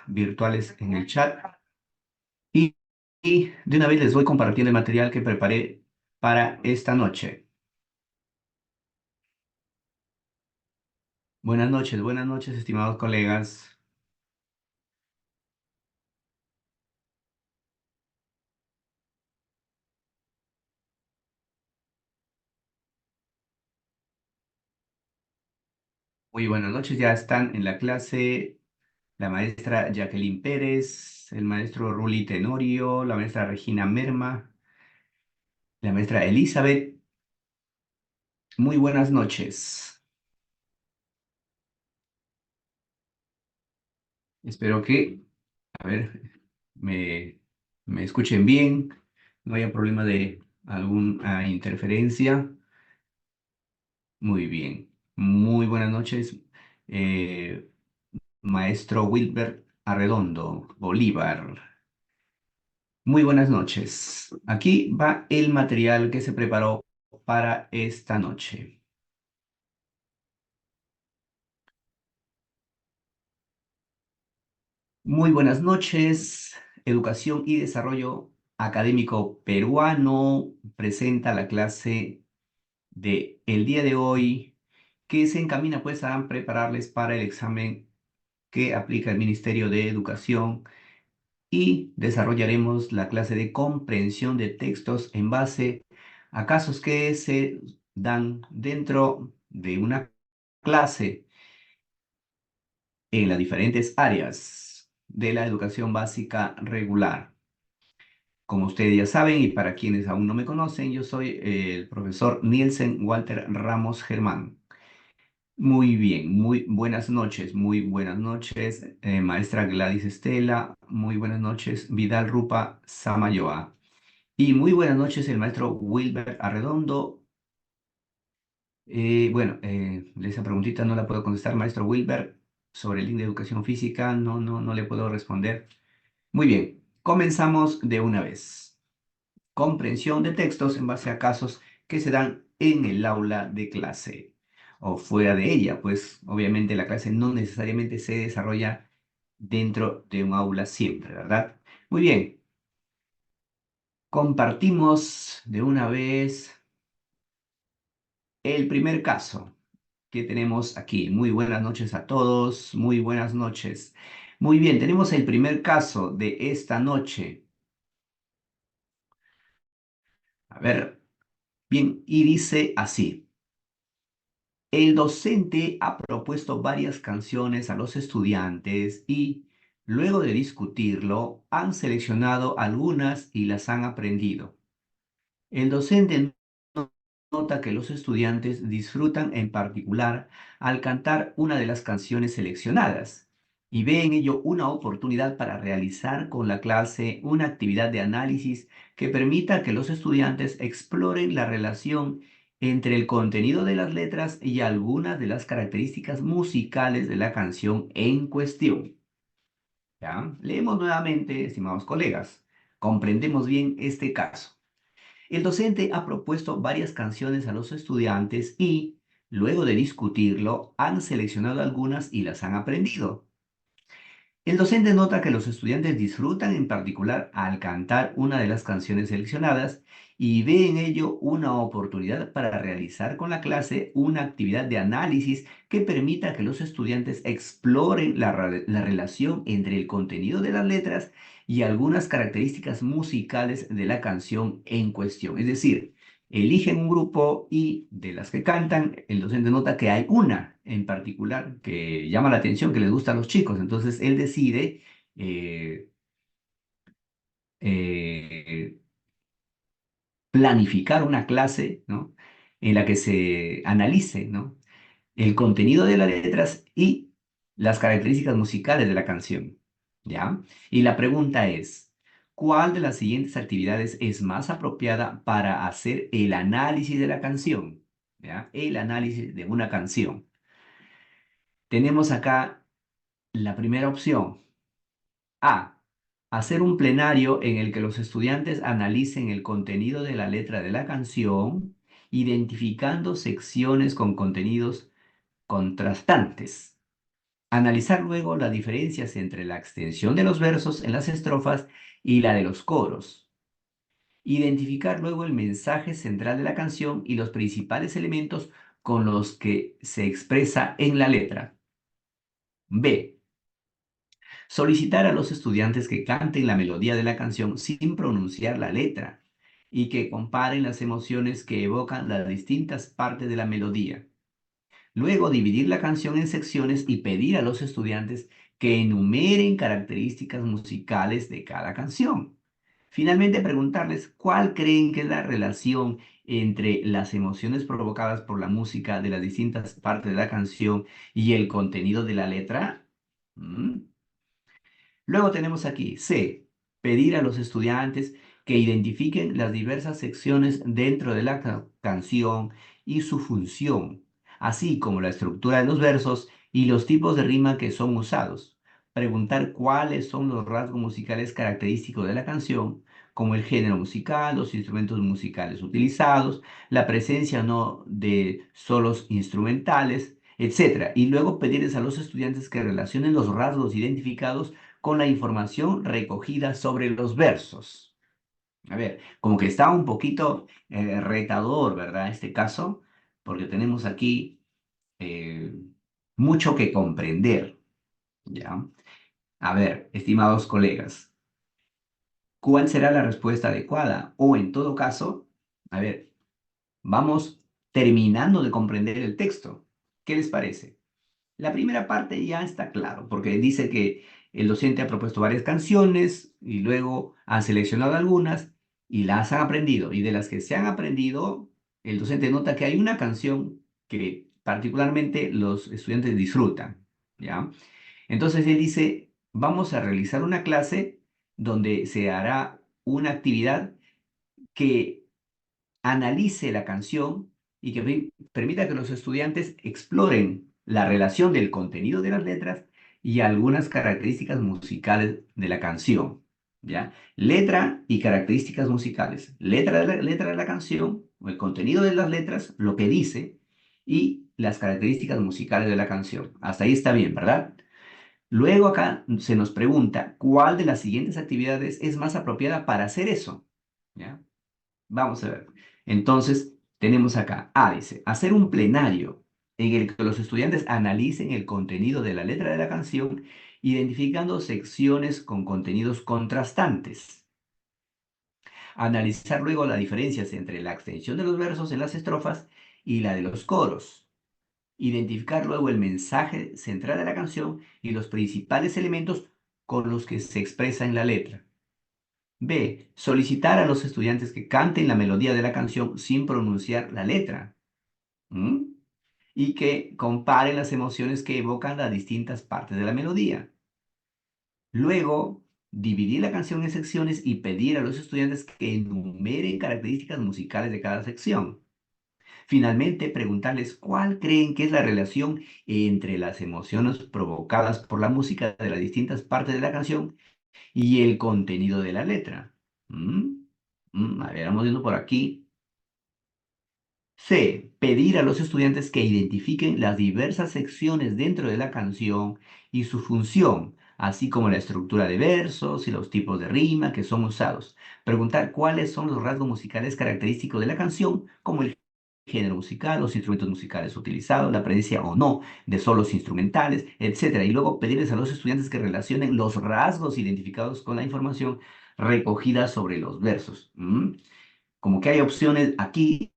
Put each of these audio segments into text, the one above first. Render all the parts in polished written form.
virtuales en el chat y, y de una vez les voy compartiendo el material que preparé para esta noche. Buenas noches, estimados colegas. Muy buenas noches, ya están en la clase la maestra Jacqueline Pérez, el maestro Ruli Tenorio, la maestra Regina Merma, la maestra Elizabeth. Muy buenas noches. Espero que, a ver, me, me escuchen bien, no haya problema de alguna interferencia. Muy bien. Muy buenas noches, eh, maestro Wilber Arredondo, Bolívar. Muy buenas noches. Aquí va el material que se preparó para esta noche. Muy buenas noches. Educación y Desarrollo Académico Peruano presenta la clase de el día de hoy que se encamina pues a prepararles para el examen que aplica el Ministerio de Educación y desarrollaremos la clase de comprensión de textos en base a casos que se dan dentro de una clase en las diferentes áreas de la educación básica regular. Como ustedes ya saben, y para quienes aún no me conocen, yo soy el profesor Nielsen Walter Ramos Germán. Muy bien, muy buenas noches, maestra Gladys Estela, muy buenas noches, Vidal Rupa Samayoa. Y muy buenas noches, el maestro Wilber Arredondo. Esa preguntita no la puedo contestar, maestro Wilber, sobre el link de educación física, no le puedo responder. Muy bien, comenzamos de una vez. Comprensión de textos en base a casos que se dan en el aula de clase o fuera de ella, pues obviamente la clase no necesariamente se desarrolla dentro de un aula siempre, ¿verdad? Muy bien, compartimos de una vez el primer caso que tenemos aquí. Muy buenas noches a todos, muy buenas noches. Muy bien, tenemos el primer caso de esta noche. A ver, bien, y dice así. El docente ha propuesto varias canciones a los estudiantes y, luego de discutirlo, han seleccionado algunas y las han aprendido. El docente nota que los estudiantes disfrutan en particular al cantar una de las canciones seleccionadas y ve en ello una oportunidad para realizar con la clase una actividad de análisis que permita que los estudiantes exploren la relación entre el contenido de las letras y algunas de las características musicales de la canción en cuestión. ¿Ya? Leemos nuevamente, estimados colegas. Comprendemos bien este caso. El docente ha propuesto varias canciones a los estudiantes y, luego de discutirlo, han seleccionado algunas y las han aprendido. El docente nota que los estudiantes disfrutan en particular al cantar una de las canciones seleccionadas y ve en ello una oportunidad para realizar con la clase una actividad de análisis que permita que los estudiantes exploren la relación entre el contenido de las letras y algunas características musicales de la canción en cuestión. Es decir, eligen un grupo y de las que cantan, el docente nota que hay una en particular que llama la atención, que les gusta a los chicos. Entonces él decide eh, eh, planificar una clase, ¿no? En la que se analice, ¿no? El contenido de las letras y las características musicales de la canción, ¿ya? Y la pregunta es, ¿cuál de las siguientes actividades es más apropiada para hacer el análisis de la canción? ¿Ya? El análisis de una canción. Tenemos acá la primera opción. A. Hacer un plenario en el que los estudiantes analicen el contenido de la letra de la canción, identificando secciones con contenidos contrastantes. Analizar luego las diferencias entre la extensión de los versos en las estrofas y la de los coros. Identificar luego el mensaje central de la canción y los principales elementos con los que se expresa en la letra. B. Solicitar a los estudiantes que canten la melodía de la canción sin pronunciar la letra y que comparen las emociones que evocan las distintas partes de la melodía. Luego, dividir la canción en secciones y pedir a los estudiantes que enumeren características musicales de cada canción. Finalmente, preguntarles cuál creen que es la relación entre las emociones provocadas por la música de las distintas partes de la canción y el contenido de la letra. ¿Mm? Luego tenemos aquí C, pedir a los estudiantes que identifiquen las diversas secciones dentro de la canción y su función, así como la estructura de los versos y los tipos de rima que son usados. Preguntar cuáles son los rasgos musicales característicos de la canción, como el género musical, los instrumentos musicales utilizados, la presencia o no de solos instrumentales, etcétera. Y luego pedirles a los estudiantes que relacionen los rasgos identificados con la información recogida sobre los versos. A ver, como que está un poquito retador, ¿verdad? Este caso, porque tenemos aquí eh, mucho que comprender, ¿ya? A ver, estimados colegas, ¿cuál será la respuesta adecuada? O en todo caso, a ver, vamos terminando de comprender el texto. ¿Qué les parece? La primera parte ya está claro, porque dice que el docente ha propuesto varias canciones y luego ha seleccionado algunas y las han aprendido. Y de las que se han aprendido, el docente nota que hay una canción que particularmente los estudiantes disfrutan, ¿ya? Entonces él dice, vamos a realizar una clase donde se hará una actividad que analice la canción y que permita que los estudiantes exploren la relación del contenido de las letras y algunas características musicales de la canción, ¿ya? Letra y características musicales. Letra de la canción, o el contenido de las letras, lo que dice, y las características musicales de la canción. Hasta ahí está bien, ¿verdad? Luego acá se nos pregunta cuál de las siguientes actividades es más apropiada para hacer eso, ¿ya? Vamos a ver. Entonces, tenemos acá, dice, hacer un plenario en el que los estudiantes analicen el contenido de la letra de la canción, identificando secciones con contenidos contrastantes. Analizar luego las diferencias entre la extensión de los versos en las estrofas y la de los coros. Identificar luego el mensaje central de la canción y los principales elementos con los que se expresa en la letra. B. Solicitar a los estudiantes que canten la melodía de la canción sin pronunciar la letra. ¿Mm? Y que comparen las emociones que evocan las distintas partes de la melodía. Luego, dividir la canción en secciones y pedir a los estudiantes que enumeren características musicales de cada sección. Finalmente, preguntarles cuál creen que es la relación entre las emociones provocadas por la música de las distintas partes de la canción y el contenido de la letra. ¿Mm? A ver, vamos viendo por aquí. C. Pedir a los estudiantes que identifiquen las diversas secciones dentro de la canción y su función, así como la estructura de versos y los tipos de rima que son usados. Preguntar cuáles son los rasgos musicales característicos de la canción, como el género musical, los instrumentos musicales utilizados, la presencia o no de solos instrumentales, etcétera. Y luego pedirles a los estudiantes que relacionen los rasgos identificados con la información recogida sobre los versos. Como que hay opciones aquí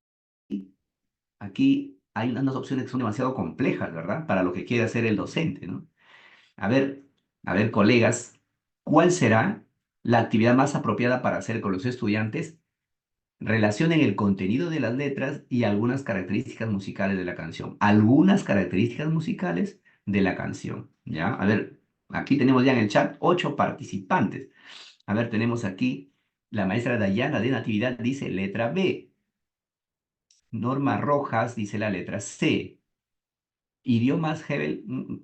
hay unas opciones que son demasiado complejas, ¿verdad? Para lo que quiere hacer el docente, ¿no? A ver, a ver, colegas, ¿cuál será la actividad más apropiada para hacer con los estudiantes? Relacionen el contenido de las letras y algunas características musicales de la canción. Algunas características musicales de la canción, ¿ya? A ver, aquí tenemos ya en el chat 8 participantes. A ver, tenemos aquí la maestra Dayana de Natividad dice letra B. Norma Rojas dice la letra C. Idiomas Hebel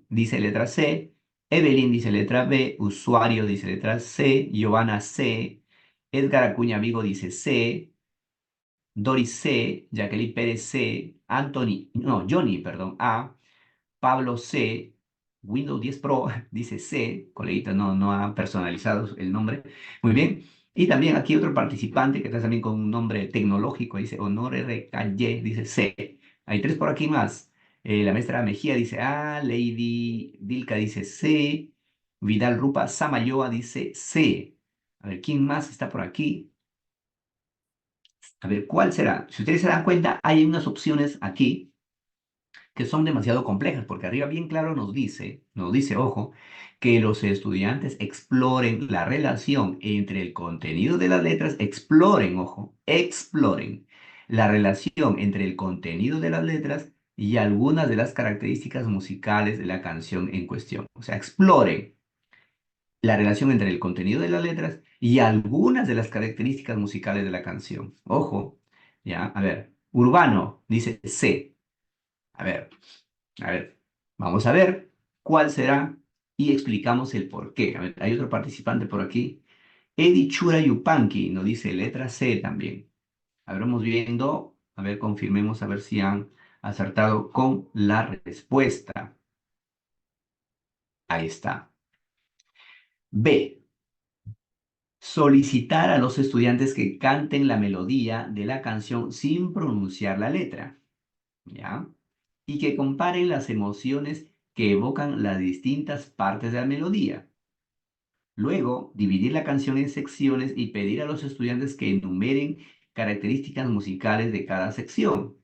dice letra C. Evelyn dice letra B. Usuario dice letra C. Giovanna C. Edgar Acuña Vigo dice C. Doris C. Jacqueline Pérez C. Anthony, no, Johnny, perdón, A. Pablo C. Windows 10 Pro dice C, coleguita no ha personalizado el nombre. Muy bien. Y también aquí otro participante que está también con un nombre tecnológico, dice Honor RKY, dice C. Hay tres por aquí más. La maestra Mejía dice A, Lady Dilka dice C, Vidal Rupa Samayoa dice C. A ver, ¿quién más está por aquí? A ver, ¿cuál será? Si ustedes se dan cuenta, hay unas opciones aquí que son demasiado complejas, porque arriba bien claro nos dice, ojo, que los estudiantes exploren la relación entre el contenido de las letras, exploren, ojo, exploren la relación entre el contenido de las letras y algunas de las características musicales de la canción en cuestión. O sea, exploren la relación entre el contenido de las letras y algunas de las características musicales de la canción. Ojo, ya, a ver, urbano, dice C. A ver. A ver, vamos a ver cuál será y explicamos el por qué. A ver, hay otro participante por aquí. Edi Chura Yupanqui nos dice letra C también. A ver, vamos viendo, a ver, confirmemos a ver si han acertado con la respuesta. Ahí está. B. Solicitar a los estudiantes que canten la melodía de la canción sin pronunciar la letra. ¿Ya? Y que comparen las emociones que evocan las distintas partes de la melodía. Luego, dividir la canción en secciones y pedir a los estudiantes que enumeren características musicales de cada sección.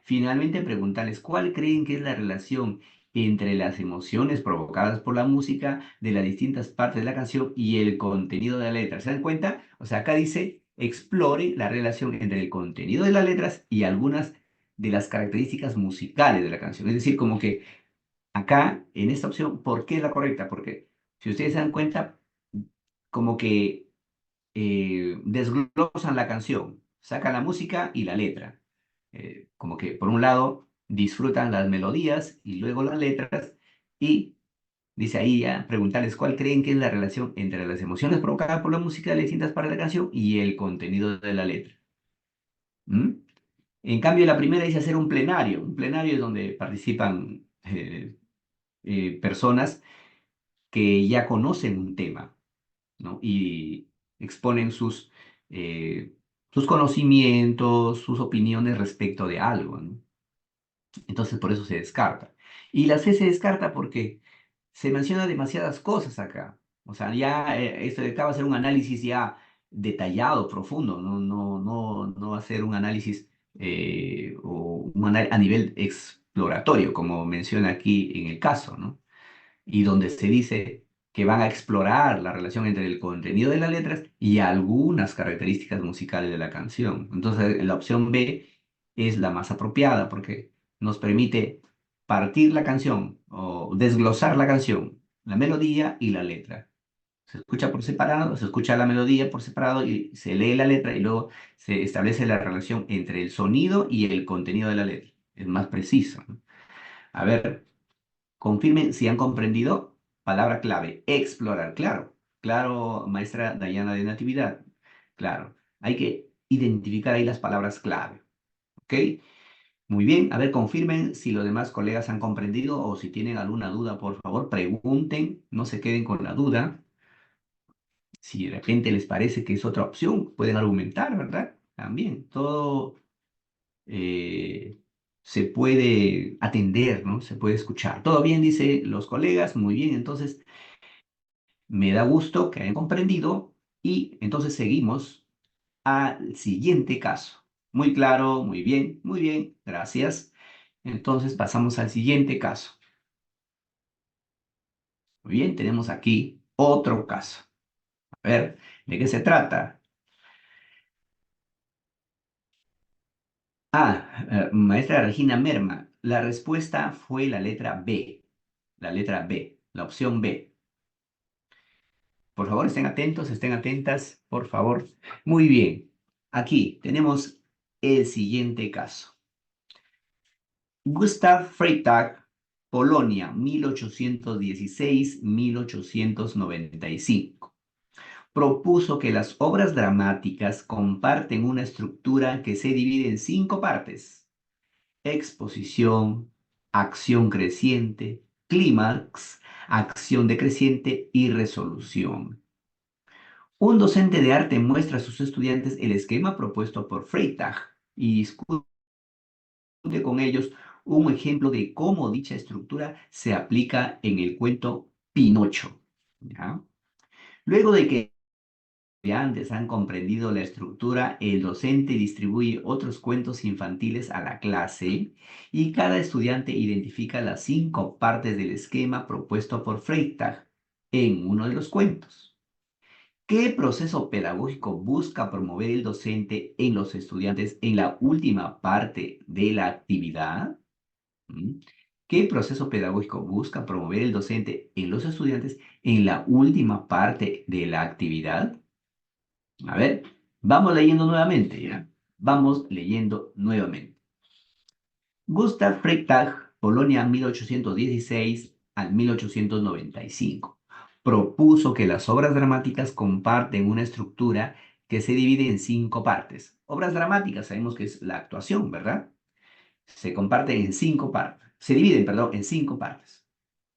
Finalmente, preguntarles cuál creen que es la relación entre las emociones provocadas por la música de las distintas partes de la canción y el contenido de la letra. ¿Se dan cuenta? O sea, acá dice, explore la relación entre el contenido de las letras y algunas de las características musicales de la canción. Es decir, como que acá, en esta opción, ¿por qué es la correcta? Porque si ustedes se dan cuenta, como que desglosan la canción, sacan la música y la letra. Como que por un lado disfrutan las melodías y luego las letras y dice ahí ya preguntarles cuál creen que es la relación entre las emociones provocadas por la música de las distintas partes de la canción y el contenido de la letra. ¿Mm? En cambio, la primera dice hacer un plenario. Un plenario es donde participan personas que ya conocen un tema, ¿no? Y exponen sus conocimientos, sus opiniones respecto de algo, ¿no? Entonces, por eso se descarta. Y la C se descarta porque se menciona demasiadas cosas acá. O sea, ya esto de acá va a ser un análisis ya detallado, profundo, no va a ser un análisis o a nivel exploratorio, como menciona aquí en el caso, ¿no? Y donde se dice que van a explorar la relación entre el contenido de las letras y algunas características musicales de la canción. Entonces, la opción B es la más apropiada porque nos permite partir la canción o desglosar la canción, la melodía y la letra. Se escucha por separado, se escucha la melodía por separado y se lee la letra y luego se establece la relación entre el sonido y el contenido de la letra. Es más preciso, ¿no? A ver, confirmen si han comprendido. Palabra clave, explorar. Claro, claro, maestra Dayana de Natividad. Claro, hay que identificar ahí las palabras clave. ¿Ok? Muy bien, a ver, confirmen si los demás colegas han comprendido o si tienen alguna duda, por favor, pregunten, no se queden con la duda. Si de repente les parece que es otra opción, pueden argumentar, ¿verdad? También, todo eh, se puede atender, ¿no? Se puede escuchar. Todo bien, dice los colegas, muy bien, entonces me da gusto que hayan comprendido y entonces seguimos al siguiente caso. Muy claro, muy bien, gracias. Entonces pasamos al siguiente caso. Muy bien, tenemos aquí otro caso. A ver, ¿de qué se trata? Maestra Regina Merma, la respuesta fue la letra B, la opción B. Por favor, estén atentos, estén atentas, por favor. Muy bien, aquí tenemos el siguiente caso. Gustav Freytag, Polonia, 1816-1895. Propuso que las obras dramáticas comparten una estructura que se divide en cinco partes: exposición, acción creciente, clímax, acción decreciente y resolución. Un docente de arte muestra a sus estudiantes el esquema propuesto por Freytag y discute con ellos un ejemplo de cómo dicha estructura se aplica en el cuento Pinocho. ¿Ya? Luego de que estudiantes han comprendido la estructura, el docente distribuye otros cuentos infantiles a la clase y cada estudiante identifica las 5 partes del esquema propuesto por Freytag en uno de los cuentos. ¿Qué proceso pedagógico busca promover el docente en los estudiantes en la última parte de la actividad? ¿Mm? ¿Qué proceso pedagógico busca promover el docente en los estudiantes en la última parte de la actividad? A ver, vamos leyendo nuevamente, ¿ya? Vamos leyendo nuevamente. Gustav Freytag, Polonia 1816 al 1895, propuso que las obras dramáticas comparten una estructura que se divide en 5 partes. Obras dramáticas, sabemos que es la actuación, ¿verdad? Se comparten en 5 partes. Se dividen, perdón, en 5 partes.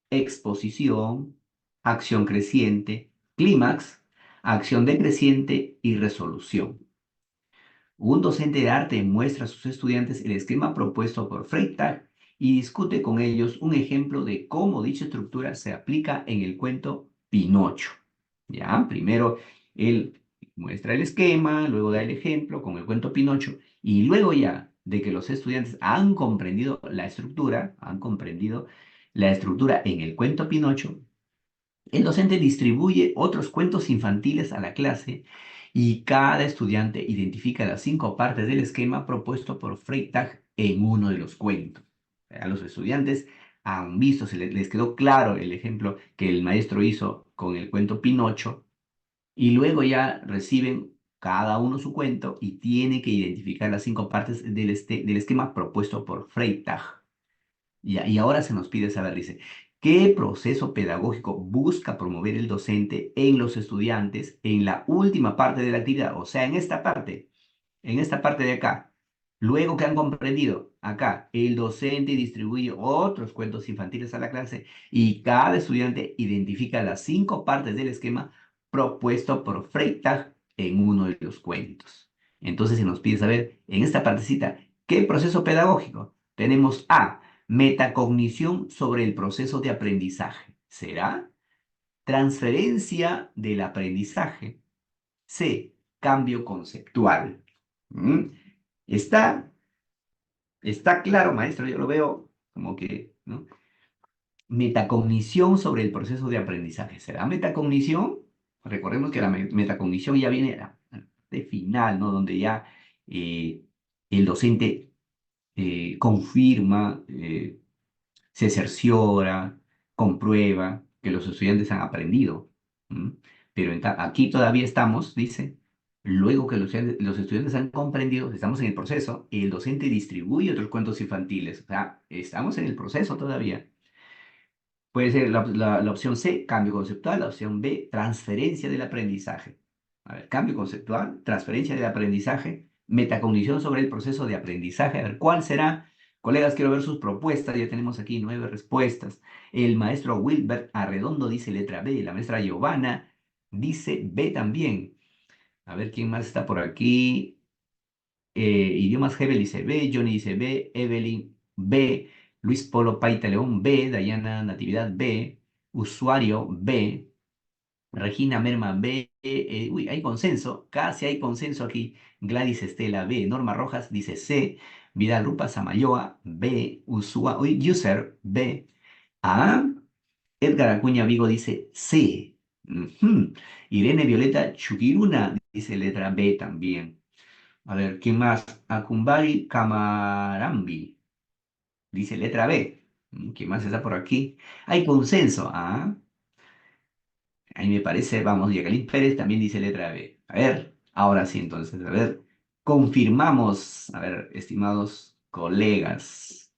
Exposición, acción creciente, clímax, acción decreciente y resolución. Un docente de arte muestra a sus estudiantes el esquema propuesto por Freytag y discute con ellos un ejemplo de cómo dicha estructura se aplica en el cuento Pinocho. Ya, primero él muestra el esquema, luego da el ejemplo con el cuento Pinocho y luego ya de que los estudiantes han comprendido la estructura en el cuento Pinocho, el docente distribuye otros cuentos infantiles a la clase y cada estudiante identifica las 5 partes del esquema propuesto por Freytag en uno de los cuentos. A los estudiantes han visto, les quedó claro el ejemplo que el maestro hizo con el cuento Pinocho y luego ya reciben cada uno su cuento y tiene que identificar las 5 partes del esquema propuesto por Freytag. Y ahora se nos pide saber, dice, ¿qué proceso pedagógico busca promover el docente en los estudiantes en la última parte de la actividad? O sea, en esta parte de acá. Luego que han comprendido, acá, el docente distribuye otros cuentos infantiles a la clase y cada estudiante identifica las 5 partes del esquema propuesto por Freytag en uno de los cuentos. Entonces se nos pide saber, en esta partecita, ¿qué proceso pedagógico? Tenemos A, metacognición sobre el proceso de aprendizaje. ¿Será? Transferencia del aprendizaje. C, cambio conceptual. ¿Mm? Está, está claro, maestro, yo lo veo como que, ¿no? Metacognición sobre el proceso de aprendizaje. ¿Será metacognición? Recordemos que la metacognición ya viene de final, ¿no? Donde ya el docente confirma, se cerciora, comprueba que los estudiantes han aprendido. ¿M? Pero aquí todavía estamos, dice, luego que los estudiantes han comprendido, estamos en el proceso, y el docente distribuye otros cuentos infantiles. O sea, estamos en el proceso todavía. Puede ser la opción C, cambio conceptual, la opción B, transferencia del aprendizaje. A ver, cambio conceptual, transferencia del aprendizaje, metacognición sobre el proceso de aprendizaje. A ver, ¿cuál será? Colegas, quiero ver sus propuestas. Ya tenemos aquí 9 respuestas. El maestro Wilbert Arredondo dice letra B. La maestra Giovanna dice B también. A ver, ¿quién más está por aquí? Idiomas Hebel dice B, Johnny dice B, Evelyn B, Luis Polo Paita León B, Dayana Natividad B, Usuario B, Regina Merma B, uy, hay consenso, casi hay consenso aquí, Gladys Estela B, Norma Rojas dice C, Vidal Rupa Samayoa B, User B, A, Edgar Acuña Vigo dice C, Ujú. Irene Violeta Chuquiruna dice letra B también. A ver, ¿quién más? Acumbari Camarambi. Dice letra B. ¿Quién más está por aquí? Hay consenso. Ah, ahí me parece, vamos, Jacqueline Pérez también dice letra B. A ver, ahora sí, entonces, a ver, confirmamos. A ver, estimados colegas.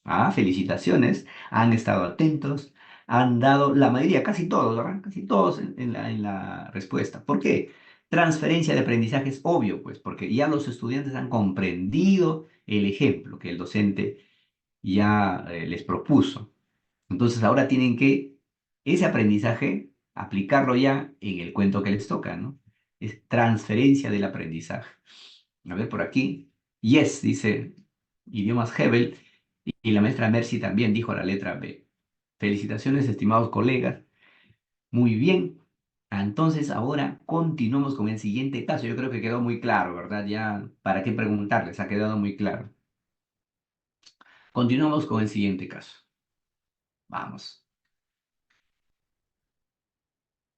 Ah, felicitaciones. Han estado atentos. Han dado la mayoría, casi todos, ¿verdad? Casi todos en la respuesta. ¿Por qué? Transferencia de aprendizaje es obvio, pues, porque ya los estudiantes han comprendido el ejemplo que el docente ya les propuso. Entonces ahora tienen que ese aprendizaje aplicarlo ya en el cuento que les toca, ¿no? Es transferencia del aprendizaje. A ver por aquí. Yes, dice idiomas Hebel. Y la maestra Mercy también dijo la letra B. Felicitaciones, estimados colegas. Muy bien. Entonces ahora continuamos con el siguiente caso. Yo creo que quedó muy claro, ¿verdad? Ya, ¿para qué preguntarles? Ha quedado muy claro. Continuamos con el siguiente caso. Vamos.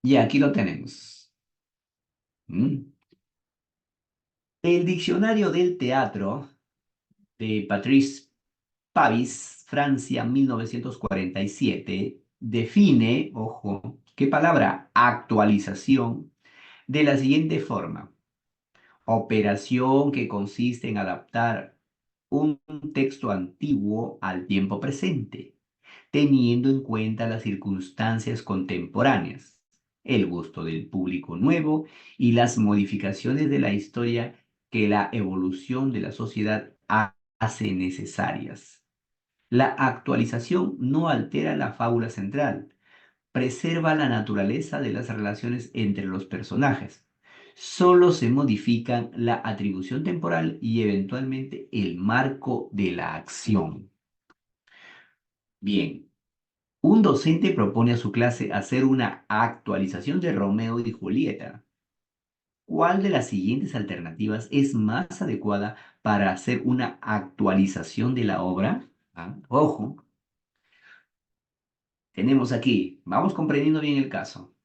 Y aquí lo tenemos. ¿Mm? El diccionario del teatro de Patrice Pavis, Francia, 1947, define, ojo, ¿qué palabra? Actualización, de la siguiente forma. Operación que consiste en adaptar un texto antiguo al tiempo presente, teniendo en cuenta las circunstancias contemporáneas, el gusto del público nuevo y las modificaciones de la historia que la evolución de la sociedad hace necesarias. La actualización no altera la fábula central, preserva la naturaleza de las relaciones entre los personajes. Solo se modifican la atribución temporal y eventualmente el marco de la acción. Bien, un docente propone a su clase hacer una actualización de Romeo y Julieta. ¿Cuál de las siguientes alternativas es más adecuada para hacer una actualización de la obra? Ojo, tenemos aquí, vamos comprendiendo bien el caso.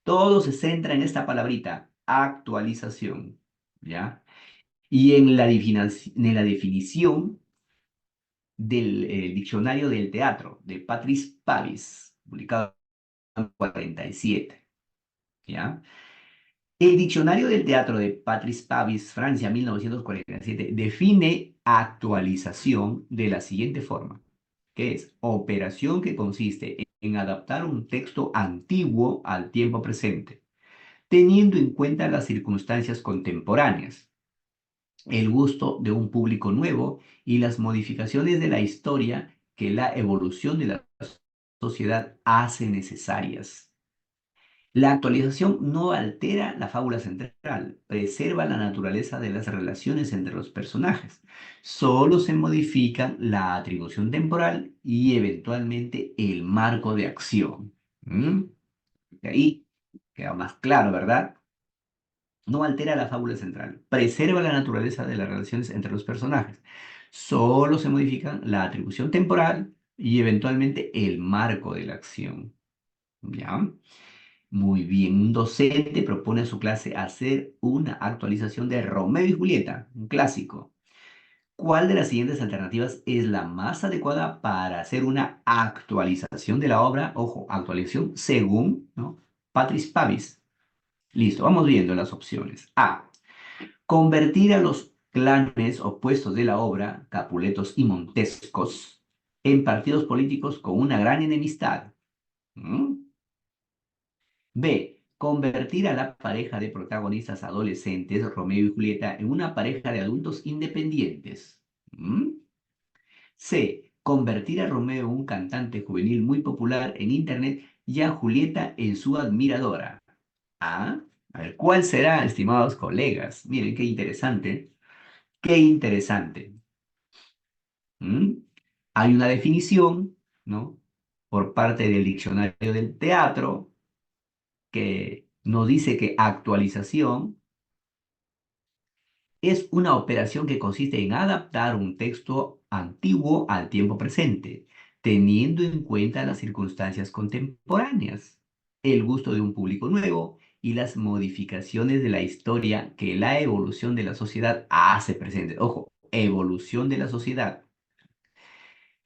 Todo se centra en esta palabrita, actualización, ¿ya? Y en en la definición del diccionario del teatro de Patrice Pavis, publicado en 47, ¿ya? El diccionario del teatro de Patrice Pavis, Francia, 1947, define actualización de la siguiente forma, que es operación que consiste en adaptar un texto antiguo al tiempo presente, teniendo en cuenta las circunstancias contemporáneas, el gusto de un público nuevo y las modificaciones de la historia que la evolución de la sociedad hace necesarias. La actualización no altera la fábula central, preserva la naturaleza de las relaciones entre los personajes. Solo se modifica la atribución temporal y eventualmente el marco de acción. ¿Mm? De ahí queda más claro, ¿verdad? No altera la fábula central, preserva la naturaleza de las relaciones entre los personajes. Solo se modifica la atribución temporal y eventualmente el marco de la acción. ¿Ya? Muy bien, un docente propone a su clase hacer una actualización de Romeo y Julieta, un clásico. ¿Cuál de las siguientes alternativas es la más adecuada para hacer una actualización de la obra? Ojo, actualización según, ¿no? Patrice Pavis. Listo, vamos viendo las opciones. A. Convertir a los clanes opuestos de la obra, Capuletos y Montescos, en partidos políticos con una gran enemistad. ¿Mm? B. Convertir a la pareja de protagonistas adolescentes, Romeo y Julieta, en una pareja de adultos independientes. ¿Mm? C. Convertir a Romeo, un cantante juvenil muy popular en Internet, y a Julieta en su admiradora. A. A ver, ¿cuál será, estimados colegas? Miren, qué interesante. Qué interesante. ¿Mm? Hay una definición, ¿no? Por parte del diccionario del teatro que nos dice que actualización es una operación que consiste en adaptar un texto antiguo al tiempo presente, teniendo en cuenta las circunstancias contemporáneas, el gusto de un público nuevo y las modificaciones de la historia que la evolución de la sociedad hace presente. Ojo, evolución de la sociedad.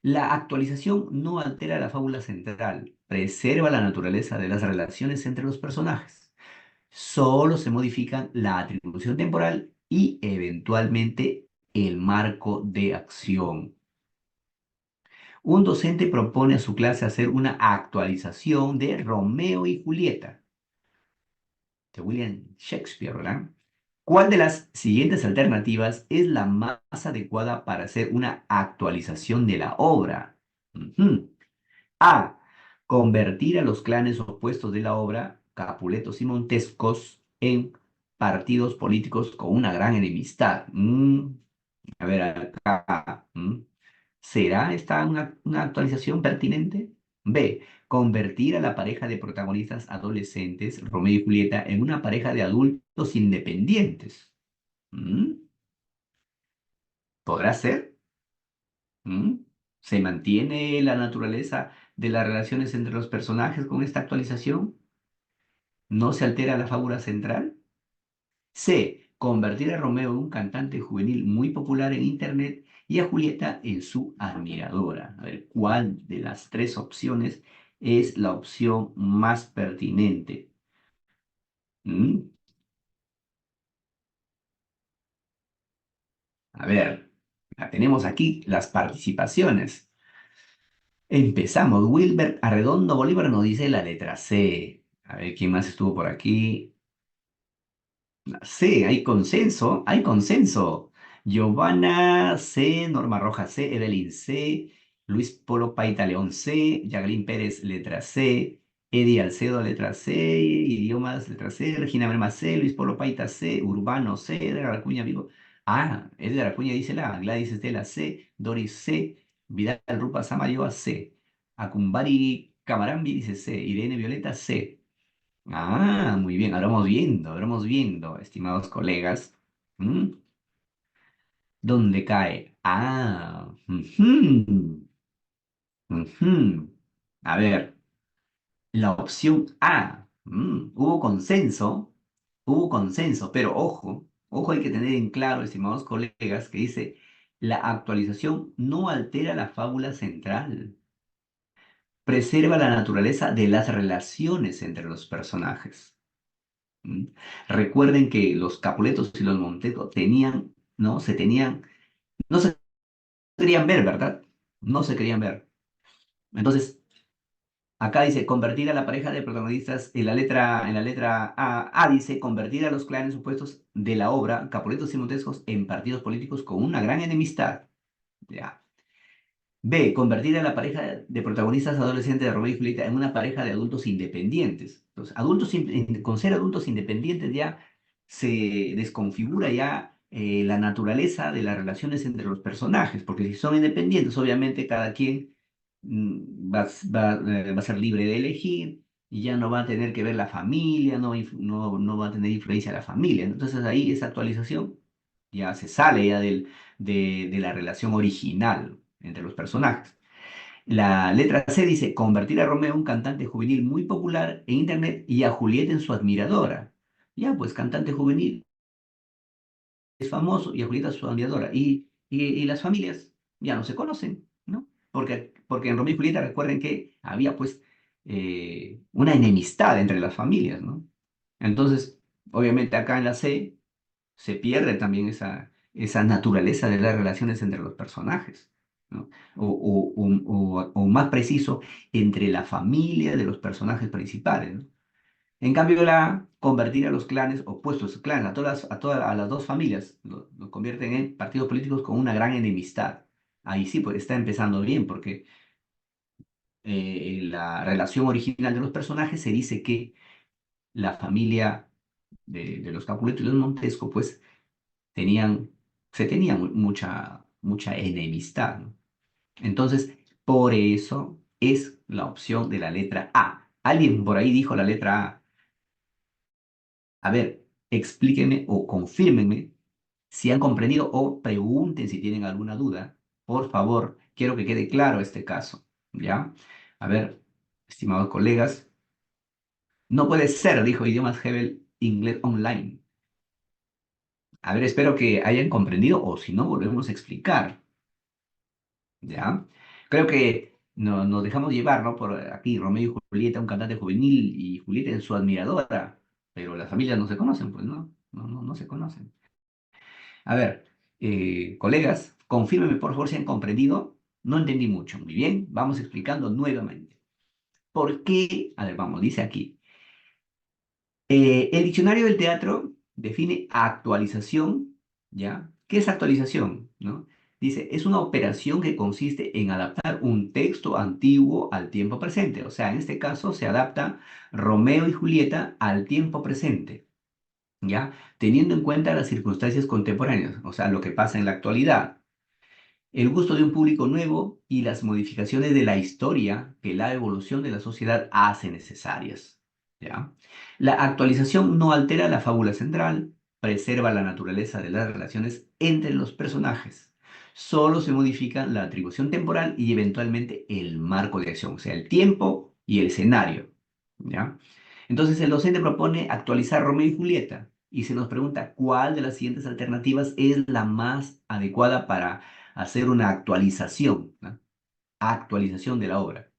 La actualización no altera la fábula central, preserva la naturaleza de las relaciones entre los personajes. Solo se modifican la atribución temporal y eventualmente el marco de acción. Un docente propone a su clase hacer una actualización de Romeo y Julieta, de William Shakespeare, ¿verdad? ¿Cuál de las siguientes alternativas es la más adecuada para hacer una actualización de la obra? Ujú. A. Convertir a los clanes opuestos de la obra, Capuletos y Montescos, en partidos políticos con una gran enemistad. A ver, acá. ¿Será esta una actualización pertinente? B. Convertir a la pareja de protagonistas adolescentes, Romeo y Julieta, en una pareja de adultos independientes. ¿Mm? ¿Podrá ser? ¿Mm? ¿Se mantiene la naturaleza de las relaciones entre los personajes con esta actualización? ¿No se altera la fábula central? C. Convertir a Romeo en un cantante juvenil muy popular en Internet y a Julieta en su admiradora. A ver, ¿cuál de las tres opciones es la opción más pertinente? ¿Mm? A ver, tenemos aquí las participaciones. Empezamos. Wilber Arredondo Bolívar nos dice la letra C. A ver, ¿quién más estuvo por aquí? Sí, hay consenso, hay consenso. Giovanna C, Norma Rojas C, Evelyn C, Luis Polo Paita León C, Jacqueline Pérez letra C, Eddie Alcedo letra C, idiomas letra C, Regina Berma C, Luis Polo Paita C, Urbano C, Edgar Acuña Vigo. Ah, Edgar Acuña dice la, Gladys Estela C, Doris C, Vidal Rupa Samayoa C, Acumbari Camarambi dice C, Irene Violeta C. Ah, muy bien, ahora vamos viendo, estimados colegas. ¿Mm? ¿Dónde cae? Ah, ujú, ujú. A ver, la opción A. Hubo consenso, pero ojo, ojo, hay que tener en claro, estimados colegas, que dice, la actualización no altera la fábula central, preserva la naturaleza de las relaciones entre los personajes. ¿Mm? Recuerden que los Capuletos y los Montecos tenían, ¿no? No se querían ver, ¿verdad? No se querían ver. Entonces, acá dice convertir a la pareja de protagonistas en la letra A dice convertir a los clanes opuestos de la obra Capuletos y Montescos en partidos políticos con una gran enemistad. Ya. B. Convertir a la pareja de protagonistas adolescentes de Romeo y Julieta en una pareja de adultos independientes. Entonces, con ser adultos independientes ya se desconfigura ya la naturaleza de las relaciones entre los personajes, porque si son independientes, obviamente cada quien va a ser libre de elegir y ya no va a tener que ver la familia, no va a tener influencia la familia. Entonces ahí esa actualización ya se sale ya de la relación original entre los personajes. La letra C dice convertir a Romeo en un cantante juvenil muy popular en Internet y a Julieta en su admiradora. Ya, pues cantante juvenil es famoso y a Julieta es su admiradora. Y las familias ya no se conocen, ¿no? Porque en Romeo y Julieta recuerden que había pues una enemistad entre las familias, ¿no? Entonces, obviamente acá en la C se pierde también esa naturaleza de las relaciones entre los personajes, ¿no? O más preciso, entre la familia de los personajes principales, ¿no? En cambio, convertir a los clanes opuestos, clanes, a las dos familias, lo convierten en partidos políticos con una gran enemistad. Ahí sí, pues está empezando bien, porque en la relación original de los personajes se dice que la familia de los Capuleto y los Montesco, pues tenían, se tenía mucha enemistad, ¿no? Entonces, por eso es la opción de la letra A. Alguien por ahí dijo la letra A. A ver, explíquenme o confírmenme si han comprendido o pregunten si tienen alguna duda. Por favor, quiero que quede claro este caso, ¿ya? A ver, estimados colegas, no puede ser, dijo Idiomas Hebel Inglés Online. A ver, espero que hayan comprendido o si no, volvemos a explicar. ¿Ya? Creo que nos dejamos llevar, ¿no? Por aquí, Romeo y Julieta, un cantante juvenil y Julieta es su admiradora, pero las familias no se conocen, pues, ¿no? No se conocen. A ver, colegas, confírmenme por favor si han comprendido. No entendí mucho. Muy bien, vamos explicando nuevamente. ¿Por qué? A ver, vamos, dice aquí. El diccionario del teatro define actualización, ¿ya? ¿Qué es actualización? ¿No? Dice, es una operación que consiste en adaptar un texto antiguo al tiempo presente. O sea, en este caso se adapta Romeo y Julieta al tiempo presente, ¿ya? Teniendo en cuenta las circunstancias contemporáneas, o sea, lo que pasa en la actualidad, el gusto de un público nuevo y las modificaciones de la historia que la evolución de la sociedad hace necesarias, ¿ya? La actualización no altera la fábula central, preserva la naturaleza de las relaciones entre los personajes. Solo se modifica la atribución temporal y eventualmente el marco de acción, o sea, el tiempo y el escenario, ¿ya? Entonces el docente propone actualizar Romeo y Julieta y se nos pregunta cuál de las siguientes alternativas es la más adecuada para hacer una actualización, ¿no? Actualización de la obra.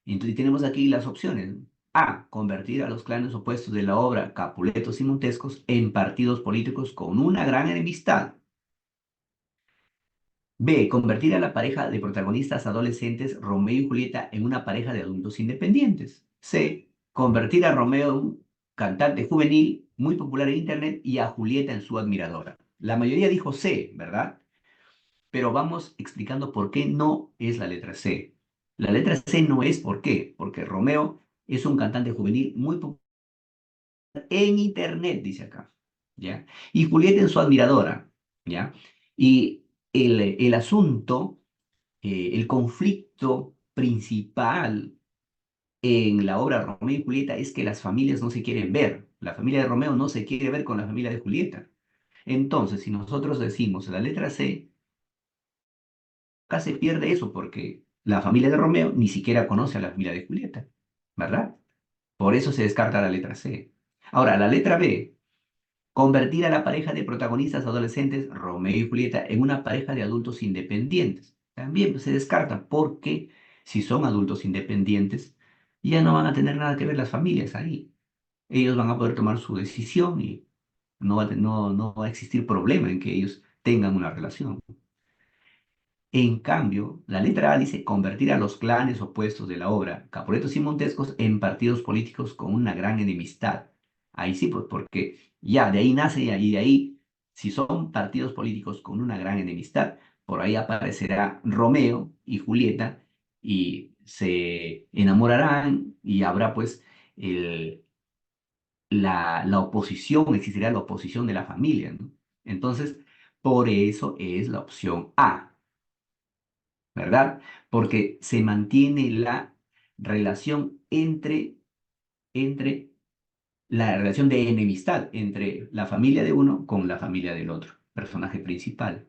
Entonces tenemos aquí las opciones. A. Convertir a los clanes opuestos de la obra, Capuletos y Montescos, en partidos políticos con una gran enemistad. B. Convertir a la pareja de protagonistas adolescentes Romeo y Julieta en una pareja de adultos independientes. C. Convertir a Romeo en un cantante juvenil muy popular en Internet y a Julieta en su admiradora. La mayoría dijo C, ¿verdad? Pero vamos explicando por qué no es la letra C. La letra C no es por qué, porque Romeo es un cantante juvenil muy popular en Internet, dice acá, ¿ya? Y Julieta es su admiradora, ¿ya? Y el asunto, el conflicto principal en la obra Romeo y Julieta es que las familias no se quieren ver. La familia de Romeo no se quiere ver con la familia de Julieta. Entonces, si nosotros decimos la letra C, acá se pierde eso porque la familia de Romeo ni siquiera conoce a la familia de Julieta, ¿verdad? Por eso se descarta la letra C. Ahora, la letra B, convertir a la pareja de protagonistas adolescentes, Romeo y Julieta, en una pareja de adultos independientes. También pues, se descarta porque si son adultos independientes, ya no van a tener nada que ver las familias ahí. Ellos van a poder tomar su decisión y no va a existir problema en que ellos tengan una relación. En cambio, la letra A dice convertir a los clanes opuestos de la obra, Capuletos y Montescos, en partidos políticos con una gran enemistad. Ahí sí, pues porque ya de ahí nace y de ahí, si son partidos políticos con una gran enemistad, por ahí aparecerá Romeo y Julieta y se enamorarán y habrá pues el, la oposición, existirá la oposición de la familia, ¿no? Entonces, por eso es la opción A. ¿Verdad? Porque se mantiene la relación entre la relación de enemistad entre la familia de uno con la familia del otro, personaje principal.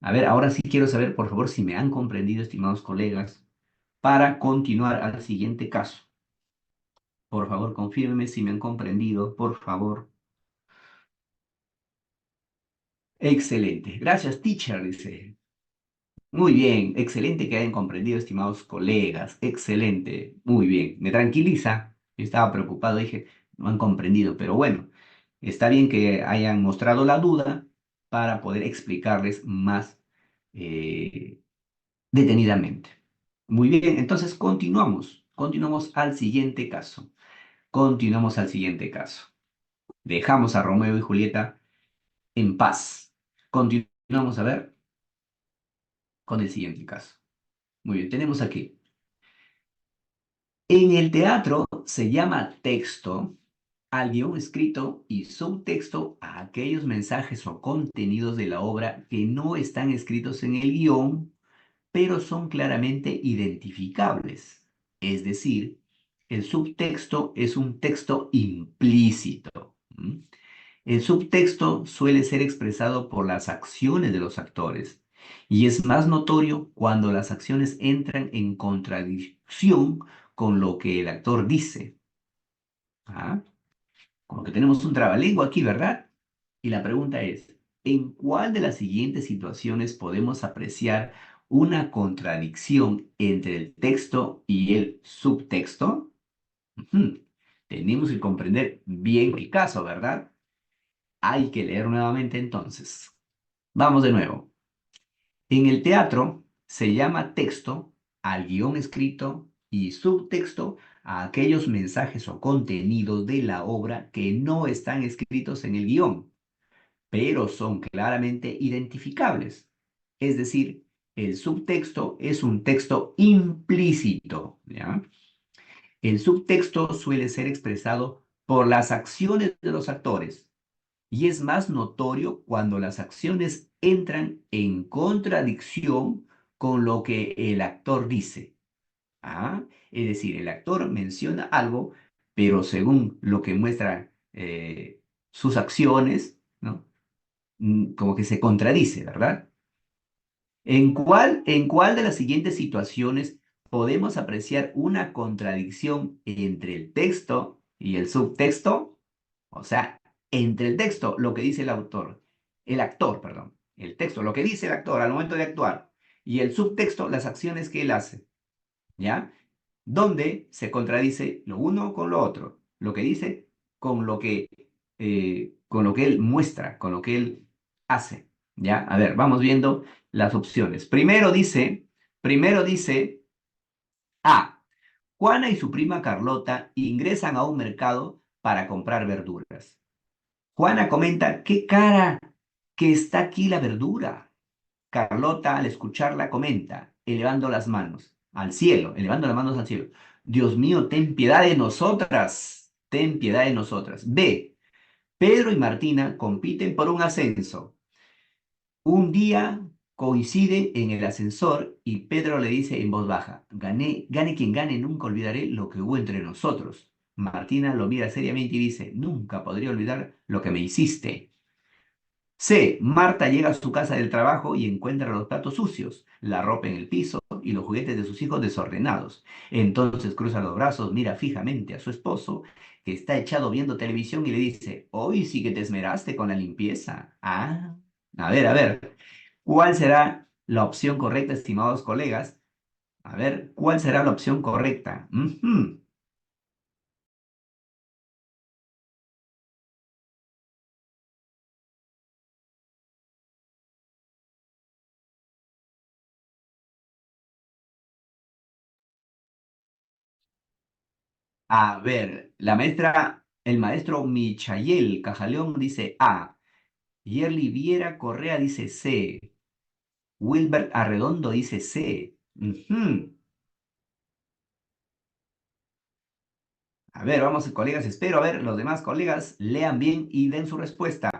A ver, ahora sí quiero saber, por favor, si me han comprendido, estimados colegas, para continuar al siguiente caso. Por favor, confírmeme si me han comprendido, por favor. Excelente. Gracias, teacher, dice. Muy bien, excelente que hayan comprendido, estimados colegas, excelente, muy bien, me tranquiliza, yo estaba preocupado, dije, no han comprendido, pero bueno, está bien que hayan mostrado la duda para poder explicarles más eh, detenidamente. Muy bien, entonces continuamos al siguiente caso, continuamos al siguiente caso. Dejamos a Romeo y Julieta en paz. Continuamos a ver con el siguiente caso. Muy bien, tenemos aquí. En el teatro se llama texto al guión escrito y subtexto a aquellos mensajes o contenidos de la obra que no están escritos en el guión, pero son claramente identificables. Es decir, el subtexto es un texto implícito. ¿M? El subtexto suele ser expresado por las acciones de los actores y es más notorio cuando las acciones entran en contradicción con lo que el actor dice. ¿Ah? Como que tenemos un trabalengua aquí, ¿verdad? Y la pregunta es, ¿en cuál de las siguientes situaciones podemos apreciar una contradicción entre el texto y el subtexto? Ujú. Tenemos que comprender bien el caso, ¿verdad? Hay que leer nuevamente entonces. Vamos de nuevo. En el teatro se llama texto al guión escrito y subtexto a aquellos mensajes o contenidos de la obra que no están escritos en el guión, pero son claramente identificables. Es decir, el subtexto es un texto implícito, ¿ya? El subtexto suele ser expresado por las acciones de los actores y es más notorio cuando las acciones entran en contradicción con lo que el actor dice. ¿Ah? Es decir, el actor menciona algo, pero según lo que muestra sus acciones, ¿no? Como que se contradice, ¿verdad? ¿En cuál de las siguientes situaciones podemos apreciar una contradicción entre el texto y el subtexto? O sea, entre el texto, lo que dice el actor, perdón, el texto, lo que dice el actor al momento de actuar, y el subtexto, las acciones que él hace, ¿ya? Donde se contradice lo uno con lo otro, lo que dice con lo que él muestra, con lo que él hace, ¿ya? A ver, vamos viendo las opciones. Primero dice A. Juana y su prima Carlota ingresan a un mercado para comprar verduras. Juana comenta, qué cara que está aquí la verdura. Carlota, al escucharla, comenta, elevando las manos al cielo. Dios mío, ten piedad de nosotras, ten piedad de nosotras. B. Pedro y Martina compiten por un ascenso. Un día coincide en el ascensor y Pedro le dice en voz baja, gane quien gane, nunca olvidaré lo que hubo entre nosotros. Martina lo mira seriamente y dice, nunca podría olvidar lo que me hiciste. C. Marta llega a su casa del trabajo y encuentra los platos sucios, la ropa en el piso y los juguetes de sus hijos desordenados. Entonces cruza los brazos, mira fijamente a su esposo, que está echado viendo televisión y le dice, hoy sí que te esmeraste con la limpieza. Ah, a ver, ¿cuál será la opción correcta, estimados colegas? A ver, ¿cuál será la opción correcta? Ujú. A ver, el maestro Michael Cajaleón dice A. Yerli Viera Correa dice C. Wilbert Arredondo dice C. Ujú. A ver, vamos, colegas. Espero a ver los demás colegas lean bien y den su respuesta.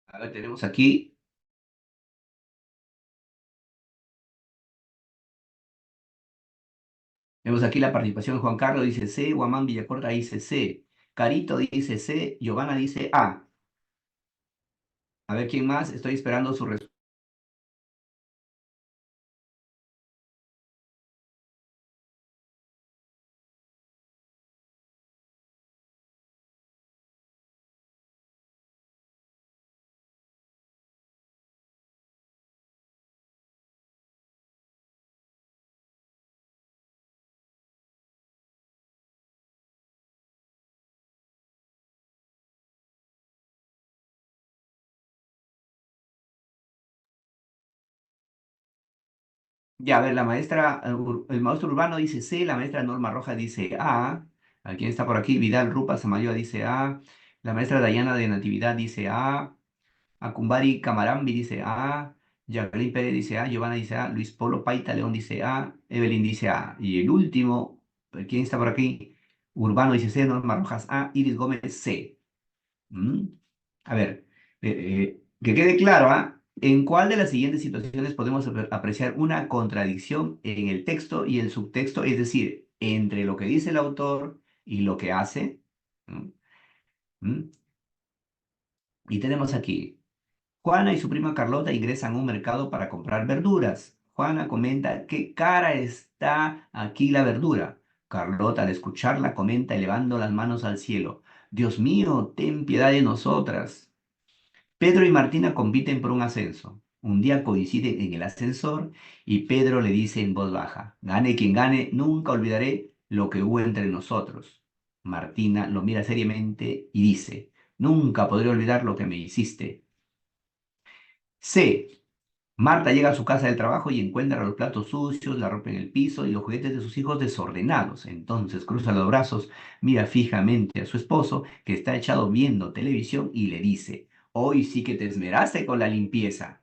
A ver, tenemos aquí la participación de Juan Carlos dice C. Guamán Villacorta dice C. Carito dice C. Giovanna dice A. A ver quién más. Estoy esperando su respuesta. Ya, a ver, el maestro Urbano dice C, la maestra Norma Rojas dice A. ¿A quién está por aquí? Vidal Rupa Samayoa dice A. La maestra Dayana de Natividad dice A. Acumbari Camarambi dice A. Jacqueline Pérez dice A. Giovanna dice A. Luis Polo Paita León dice A. Evelyn dice A. Y el último, ¿quién está por aquí? Urbano dice C. Norma Rojas A. Iris Gómez C. ¿Mm? A ver, que quede claro, ¿ah? ¿En cuál de las siguientes situaciones podemos apreciar una contradicción en el texto y el subtexto? Es decir, entre lo que dice el autor y lo que hace. ¿Mm? ¿Mm? Y tenemos aquí. Juana y su prima Carlota ingresan a un mercado para comprar verduras. Juana comenta, qué cara está aquí la verdura. Carlota, al escucharla, comenta elevando las manos al cielo. Dios mío, ten piedad de nosotras. Pedro y Martina compiten por un ascenso. Un día coinciden en el ascensor y Pedro le dice en voz baja, gane quien gane, nunca olvidaré lo que hubo entre nosotros. Martina lo mira seriamente y dice, nunca podré olvidar lo que me hiciste. C. Marta llega a su casa del trabajo y encuentra los platos sucios, la ropa en el piso y los juguetes de sus hijos desordenados. Entonces cruza los brazos, mira fijamente a su esposo, que está echado viendo televisión, y le dice, hoy sí que te esmeraste con la limpieza.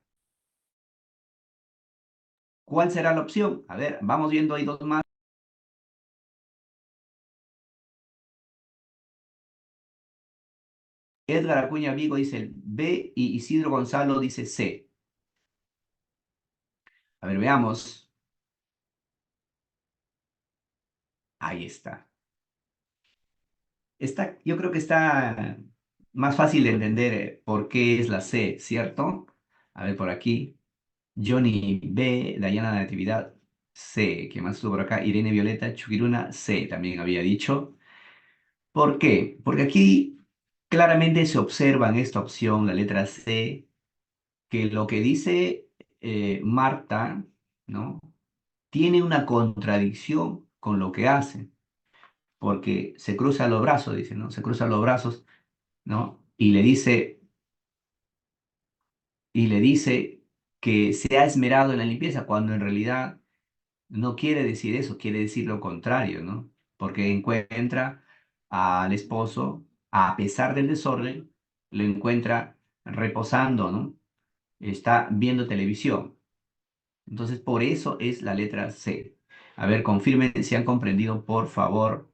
¿Cuál será la opción? A ver, vamos viendo ahí dos más. Edgar Acuña Vigo dice el B y Isidro Gonzalo dice C. A ver, veamos. Ahí está. Yo creo que está más fácil de entender por qué es la C, ¿cierto? A ver, por aquí. Johnny B, Dayana Natividad C. ¿Qué más estuvo por acá? Irene Violeta Chuquiruna C. También había dicho. ¿Por qué? Porque aquí claramente se observa en esta opción, la letra C, que lo que dice Marta, ¿no? Tiene una contradicción con lo que hace, porque se cruza los brazos, dice, ¿no? Se cruza los brazos, ¿no? Y le dice que se ha esmerado en la limpieza, cuando en realidad no quiere decir eso, quiere decir lo contrario, ¿no? Porque encuentra al esposo, a pesar del desorden, lo encuentra reposando, ¿no? Está viendo televisión. Entonces, por eso es la letra C. A ver, confirmen si han comprendido, por favor.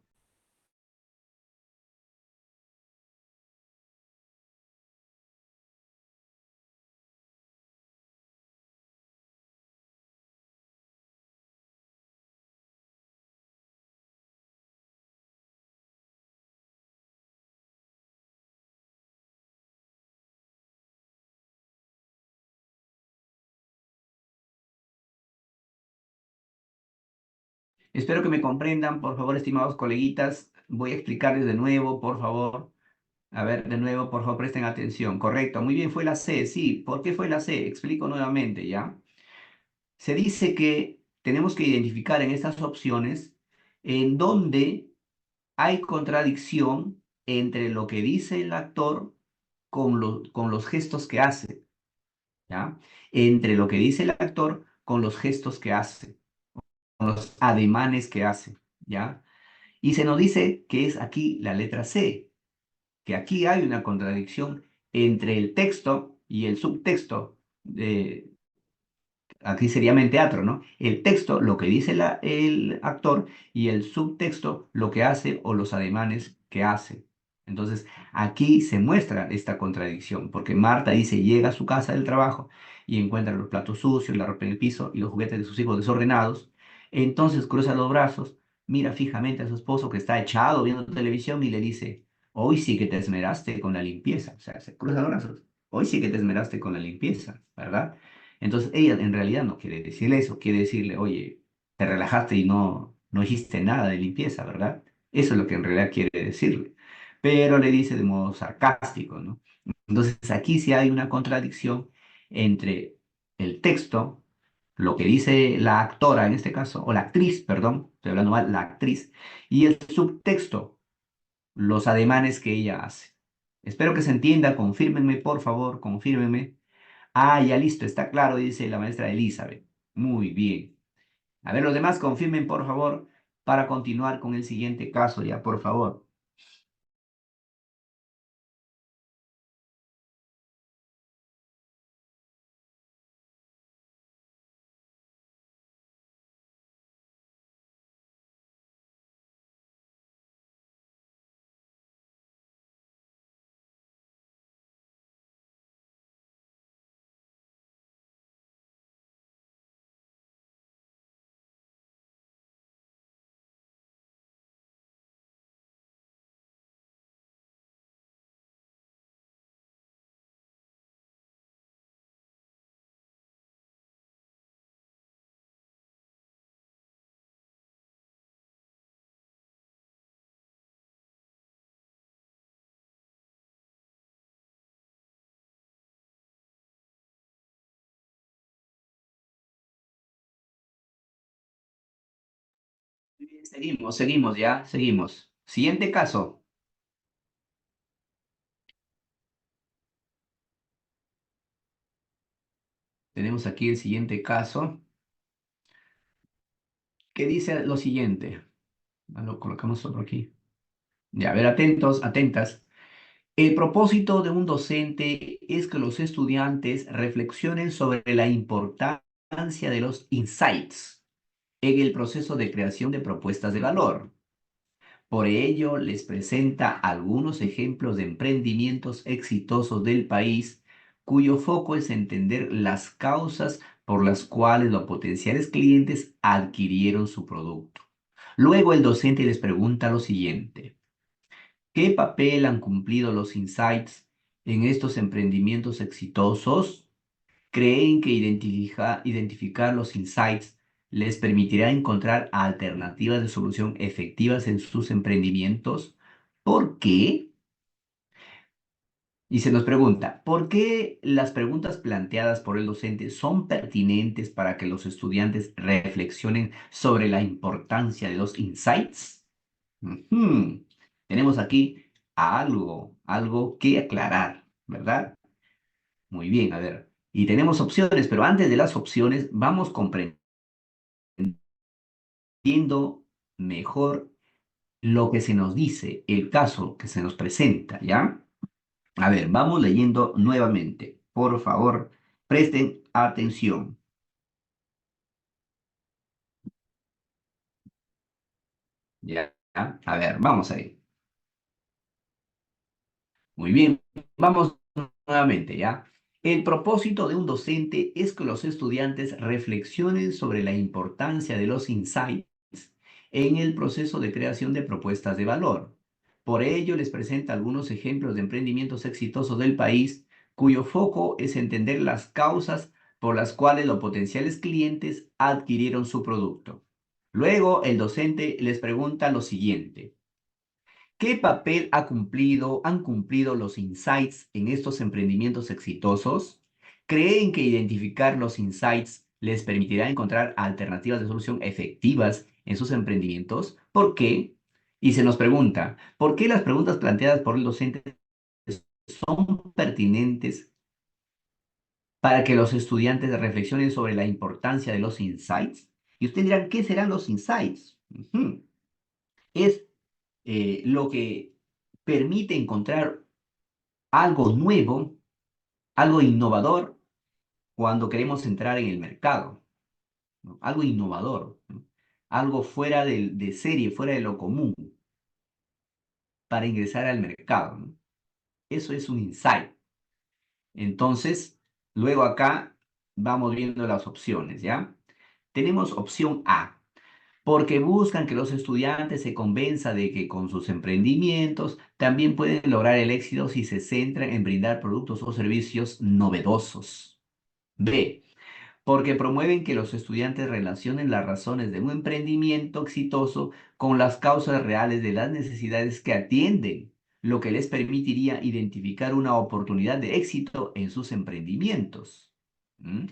Espero que me comprendan, por favor, estimados coleguitas. Voy a explicarles de nuevo, por favor. A ver, de nuevo, por favor, presten atención. Correcto, muy bien, fue la C, sí. ¿Por qué fue la C? Explico nuevamente, ¿ya? Se dice que tenemos que identificar en estas opciones en donde hay contradicción entre lo que dice el actor con los gestos que hace, ¿ya? Entre lo que dice el actor con los gestos que hace, con los ademanes que hace, ¿ya? Y se nos dice que es aquí la letra C, que aquí hay una contradicción entre el texto y el subtexto. Aquí sería en teatro, ¿no? El texto, lo que dice el actor, y el subtexto, lo que hace o los ademanes que hace. Entonces, aquí se muestra esta contradicción, porque Marta dice, llega a su casa del trabajo y encuentra los platos sucios, la ropa en el piso y los juguetes de sus hijos desordenados. Entonces cruza los brazos, mira fijamente a su esposo, que está echado viendo televisión, y le dice, hoy sí que te esmeraste con la limpieza. O sea, se cruza los brazos. Hoy sí que te esmeraste con la limpieza, ¿verdad? Entonces ella en realidad no quiere decirle eso, quiere decirle, oye, te relajaste y no hiciste nada de limpieza, ¿verdad? Eso es lo que en realidad quiere decirle. Pero le dice de modo sarcástico, ¿no? Entonces aquí sí hay una contradicción entre el texto, lo que dice la actora en este caso, o la actriz, perdón, estoy hablando mal, la actriz, y el subtexto, los ademanes que ella hace. Espero que se entienda, confírmenme, por favor, confírmenme. Ah, ya listo, está claro, dice la maestra Elizabeth. Muy bien. A ver, los demás confirmen, por favor, para continuar con el siguiente caso, ya, por favor. Muy bien, seguimos ya, seguimos. Siguiente caso. Tenemos aquí el siguiente caso que dice lo siguiente. Lo colocamos solo aquí. Ya, a ver, atentos, atentas. El propósito de un docente es que los estudiantes reflexionen sobre la importancia de los insights en el proceso de creación de propuestas de valor. Por ello, les presenta algunos ejemplos de emprendimientos exitosos del país, cuyo foco es entender las causas por las cuales los potenciales clientes adquirieron su producto. Luego, el docente les pregunta lo siguiente. ¿Qué papel han cumplido los insights en estos emprendimientos exitosos? ¿Creen que identificar los insights les permitirá encontrar alternativas de solución efectivas en sus emprendimientos? ¿Por qué? Y se nos pregunta, ¿por qué las preguntas planteadas por el docente son pertinentes para que los estudiantes reflexionen sobre la importancia de los insights? Ujú. Tenemos aquí algo que aclarar, ¿verdad? Muy bien, a ver. Y tenemos opciones, pero antes de las opciones vamos comprendiendo mejor lo que se nos dice, el caso que se nos presenta, ¿ya? A ver, vamos leyendo nuevamente. Por favor, presten atención. ¿Ya? A ver, vamos ahí. Muy bien, vamos nuevamente, ¿ya? El propósito de un docente es que los estudiantes reflexionen sobre la importancia de los insights en el proceso de creación de propuestas de valor. Por ello, les presenta algunos ejemplos de emprendimientos exitosos del país, cuyo foco es entender las causas por las cuales los potenciales clientes adquirieron su producto. Luego, el docente les pregunta lo siguiente. ¿Qué papel han cumplido los insights en estos emprendimientos exitosos? ¿Creen que identificar los insights les permitirá encontrar alternativas de solución efectivas en sus emprendimientos? ¿Por qué? Y se nos pregunta, ¿por qué las preguntas planteadas por el docente son pertinentes para que los estudiantes reflexionen sobre la importancia de los insights? Y ustedes dirán, ¿qué serán los insights? Ujú. Es lo que permite encontrar algo nuevo, algo innovador cuando queremos entrar en el mercado, ¿no? Algo innovador, ¿no? Algo fuera de serie, fuera de lo común para ingresar al mercado, ¿no? Eso es un insight. Entonces, luego acá vamos viendo las opciones, ¿ya? Tenemos opción A, porque buscan que los estudiantes se convenzan de que con sus emprendimientos también pueden lograr el éxito si se centran en brindar productos o servicios novedosos. B, porque promueven que los estudiantes relacionen las razones de un emprendimiento exitoso con las causas reales de las necesidades que atienden, lo que les permitiría identificar una oportunidad de éxito en sus emprendimientos. ¿Mm?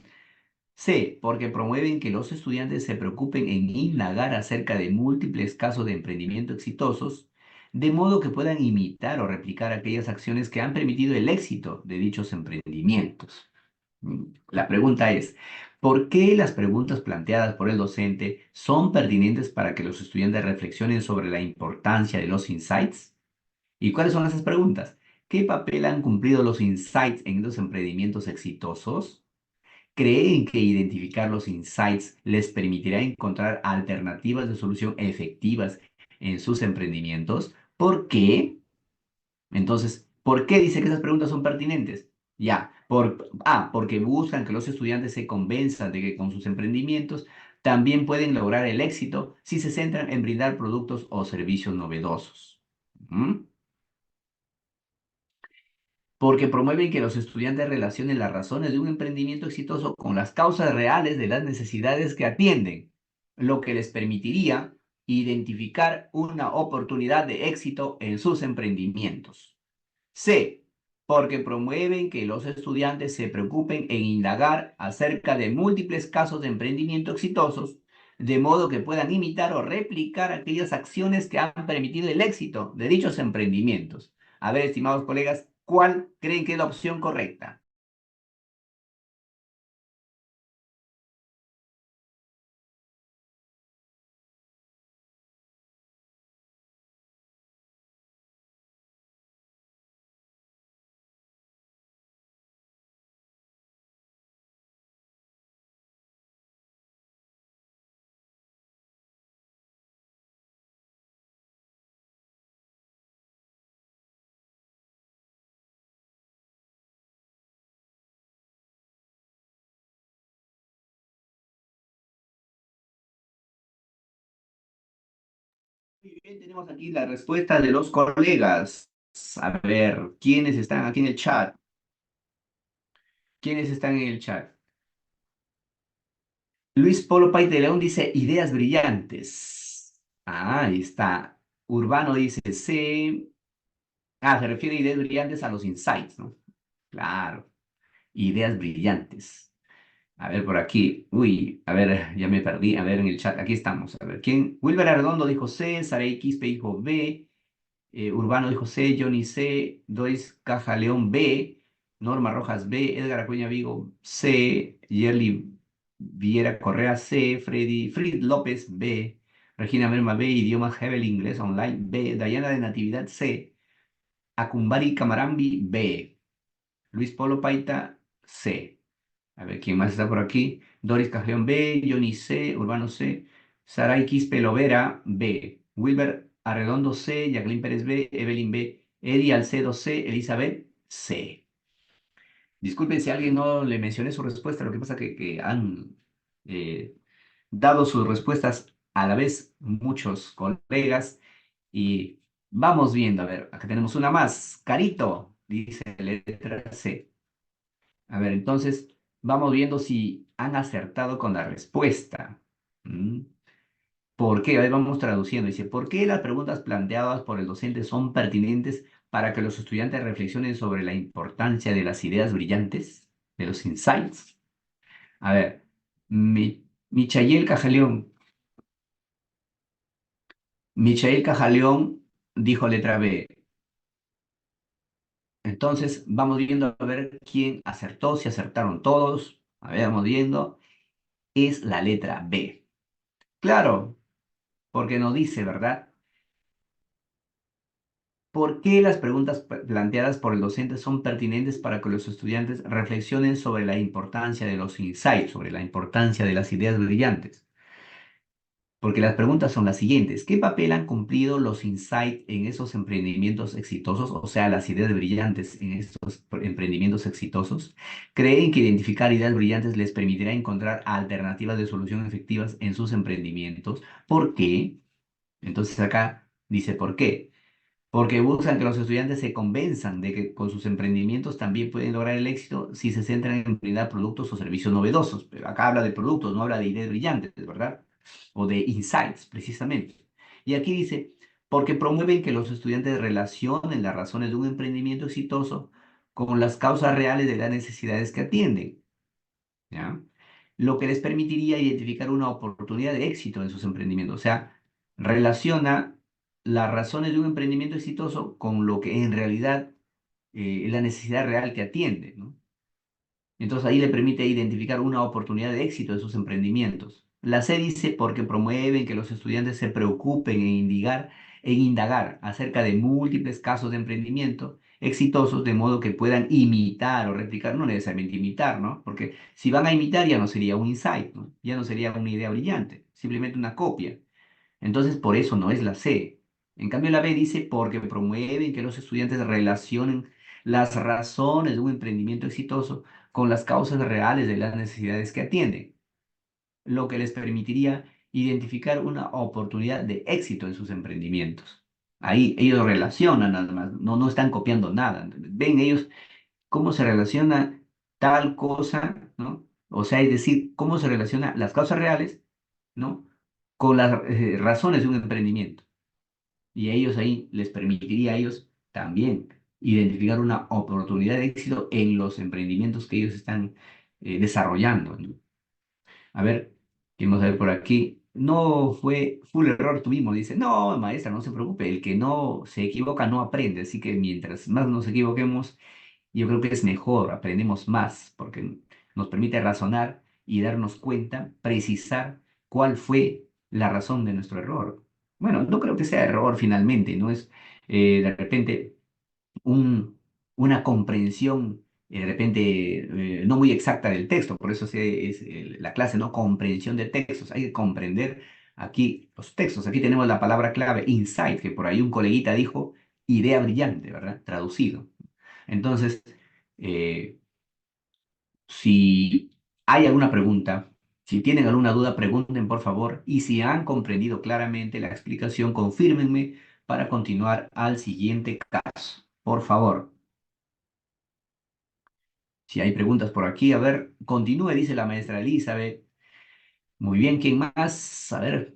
C, porque promueven que los estudiantes se preocupen en indagar acerca de múltiples casos de emprendimiento exitosos, de modo que puedan imitar o replicar aquellas acciones que han permitido el éxito de dichos emprendimientos. La pregunta es, ¿por qué las preguntas planteadas por el docente son pertinentes para que los estudiantes reflexionen sobre la importancia de los insights? ¿Y cuáles son esas preguntas? ¿Qué papel han cumplido los insights en los emprendimientos exitosos? ¿Creen que identificar los insights les permitirá encontrar alternativas de solución efectivas en sus emprendimientos? ¿Por qué? Entonces, ¿por qué dice que esas preguntas son pertinentes? Ya, porque buscan que los estudiantes se convenzan de que con sus emprendimientos también pueden lograr el éxito si se centran en brindar productos o servicios novedosos. ¿Mm? Porque promueven que los estudiantes relacionen las razones de un emprendimiento exitoso con las causas reales de las necesidades que atienden, lo que les permitiría identificar una oportunidad de éxito en sus emprendimientos. C, porque promueven que los estudiantes se preocupen en indagar acerca de múltiples casos de emprendimiento exitosos, de modo que puedan imitar o replicar aquellas acciones que han permitido el éxito de dichos emprendimientos. A ver, estimados colegas, ¿cuál creen que es la opción correcta? Muy bien, tenemos aquí la respuesta de los colegas. A ver, ¿quiénes están aquí en el chat? ¿Quiénes están en el chat? Luis Polo Pay de León dice ideas brillantes. Ah, ahí está. Urbano dice C. Ah, se refiere a ideas brillantes a los insights, ¿no? Claro, ideas brillantes. A ver, por aquí. Uy, a ver, ya me perdí. A ver, en el chat. Aquí estamos. A ver, ¿quién? Wilber Arredondo dijo C. Saray Quispe dijo B. Urbano dijo C, Johnny C, Dois Caja León B, Norma Rojas B, Edgar Acuña Vigo C, Yerly Viera Correa C, Fred López B, Regina Merma B, Idiomas Hebel Inglés Online B, Dayana de Natividad C, Acumbari Camarambi B, Luis Polo Paita C. A ver, ¿quién más está por aquí? Doris Cajeón B, Johnny C, Urbano C, Saray Quispe Lovera B, Wilber Arredondo C, Jacqueline Pérez B, Evelyn B, Eddie Alcedo C, Elizabeth C. Disculpen si a alguien no le mencioné su respuesta, lo que pasa que han eh, dado sus respuestas a la vez muchos colegas y vamos viendo, a ver, acá tenemos una más. Carito, dice letra C. A ver, entonces vamos viendo si han acertado con la respuesta. ¿Mm? ¿Por qué? A ver, vamos traduciendo. Dice, ¿por qué las preguntas planteadas por el docente son pertinentes para que los estudiantes reflexionen sobre la importancia de las ideas brillantes, de los insights? A ver, Michael Cajaleón. Michael Cajaleón dijo letra B. Entonces, vamos viendo a ver quién acertó, si acertaron todos. A ver, vamos viendo. Es la letra B. Claro, porque nos dice, ¿verdad? ¿Por qué las preguntas planteadas por el docente son pertinentes para que los estudiantes reflexionen sobre la importancia de los insights, sobre la importancia de las ideas brillantes? Porque las preguntas son las siguientes. ¿Qué papel han cumplido los insights en esos emprendimientos exitosos, o sea, las ideas brillantes en estos emprendimientos exitosos? ¿Creen que identificar ideas brillantes les permitirá encontrar alternativas de solución efectivas en sus emprendimientos? ¿Por qué? Entonces acá dice, ¿por qué? Porque buscan que los estudiantes se convenzan de que con sus emprendimientos también pueden lograr el éxito si se centran en brindar productos o servicios novedosos. Pero acá habla de productos, no habla de ideas brillantes, ¿verdad? O de insights, precisamente. Y aquí dice, porque promueven que los estudiantes relacionen las razones de un emprendimiento exitoso con las causas reales de las necesidades que atienden. ¿Ya? Lo que les permitiría identificar una oportunidad de éxito en sus emprendimientos. O sea, relaciona las razones de un emprendimiento exitoso con lo que en realidad es la necesidad real que atiende, ¿no? Entonces ahí le permite identificar una oportunidad de éxito en sus emprendimientos. La C dice porque promueven que los estudiantes se preocupen en indagar acerca de múltiples casos de emprendimiento exitosos, de modo que puedan imitar o replicar, no necesariamente imitar, ¿no? Porque si van a imitar ya no sería un insight, ¿no? Ya no sería una idea brillante, simplemente una copia. Entonces, por eso no es la C. En cambio, la B dice porque promueven que los estudiantes relacionen las razones de un emprendimiento exitoso con las causas reales de las necesidades que atienden, lo que les permitiría identificar una oportunidad de éxito en sus emprendimientos. Ahí ellos relacionan nada más, no están copiando nada. Ven ellos cómo se relaciona tal cosa, ¿no? O sea, es decir, cómo se relaciona las causas reales, ¿no? Con las razones de un emprendimiento. Y a ellos ahí les permitiría a ellos también identificar una oportunidad de éxito en los emprendimientos que ellos están desarrollando, ¿no? A ver, vamos a ver por aquí. no fue full error tuvimos. Dice, no, maestra, no se preocupe, el que no se equivoca no aprende. Así que mientras más nos equivoquemos, yo creo que es mejor, aprendemos más, porque nos permite razonar y darnos cuenta, precisar cuál fue la razón de nuestro error. Bueno, no creo que sea error finalmente, no es de repente un- una comprensión de repente no muy exacta del texto, por eso es la clase, ¿no? Comprensión de textos, hay que comprender aquí los textos. Aquí tenemos la palabra clave, insight, que por ahí un coleguita dijo, idea brillante, ¿verdad? Traducido. Entonces, eh, si hay alguna pregunta, si tienen alguna duda, pregunten por favor, y si han comprendido claramente la explicación, confírmenme para continuar al siguiente caso. Por favor. Si hay preguntas por aquí, a ver, continúe, dice la maestra Elizabeth. Muy bien, ¿quién más? A ver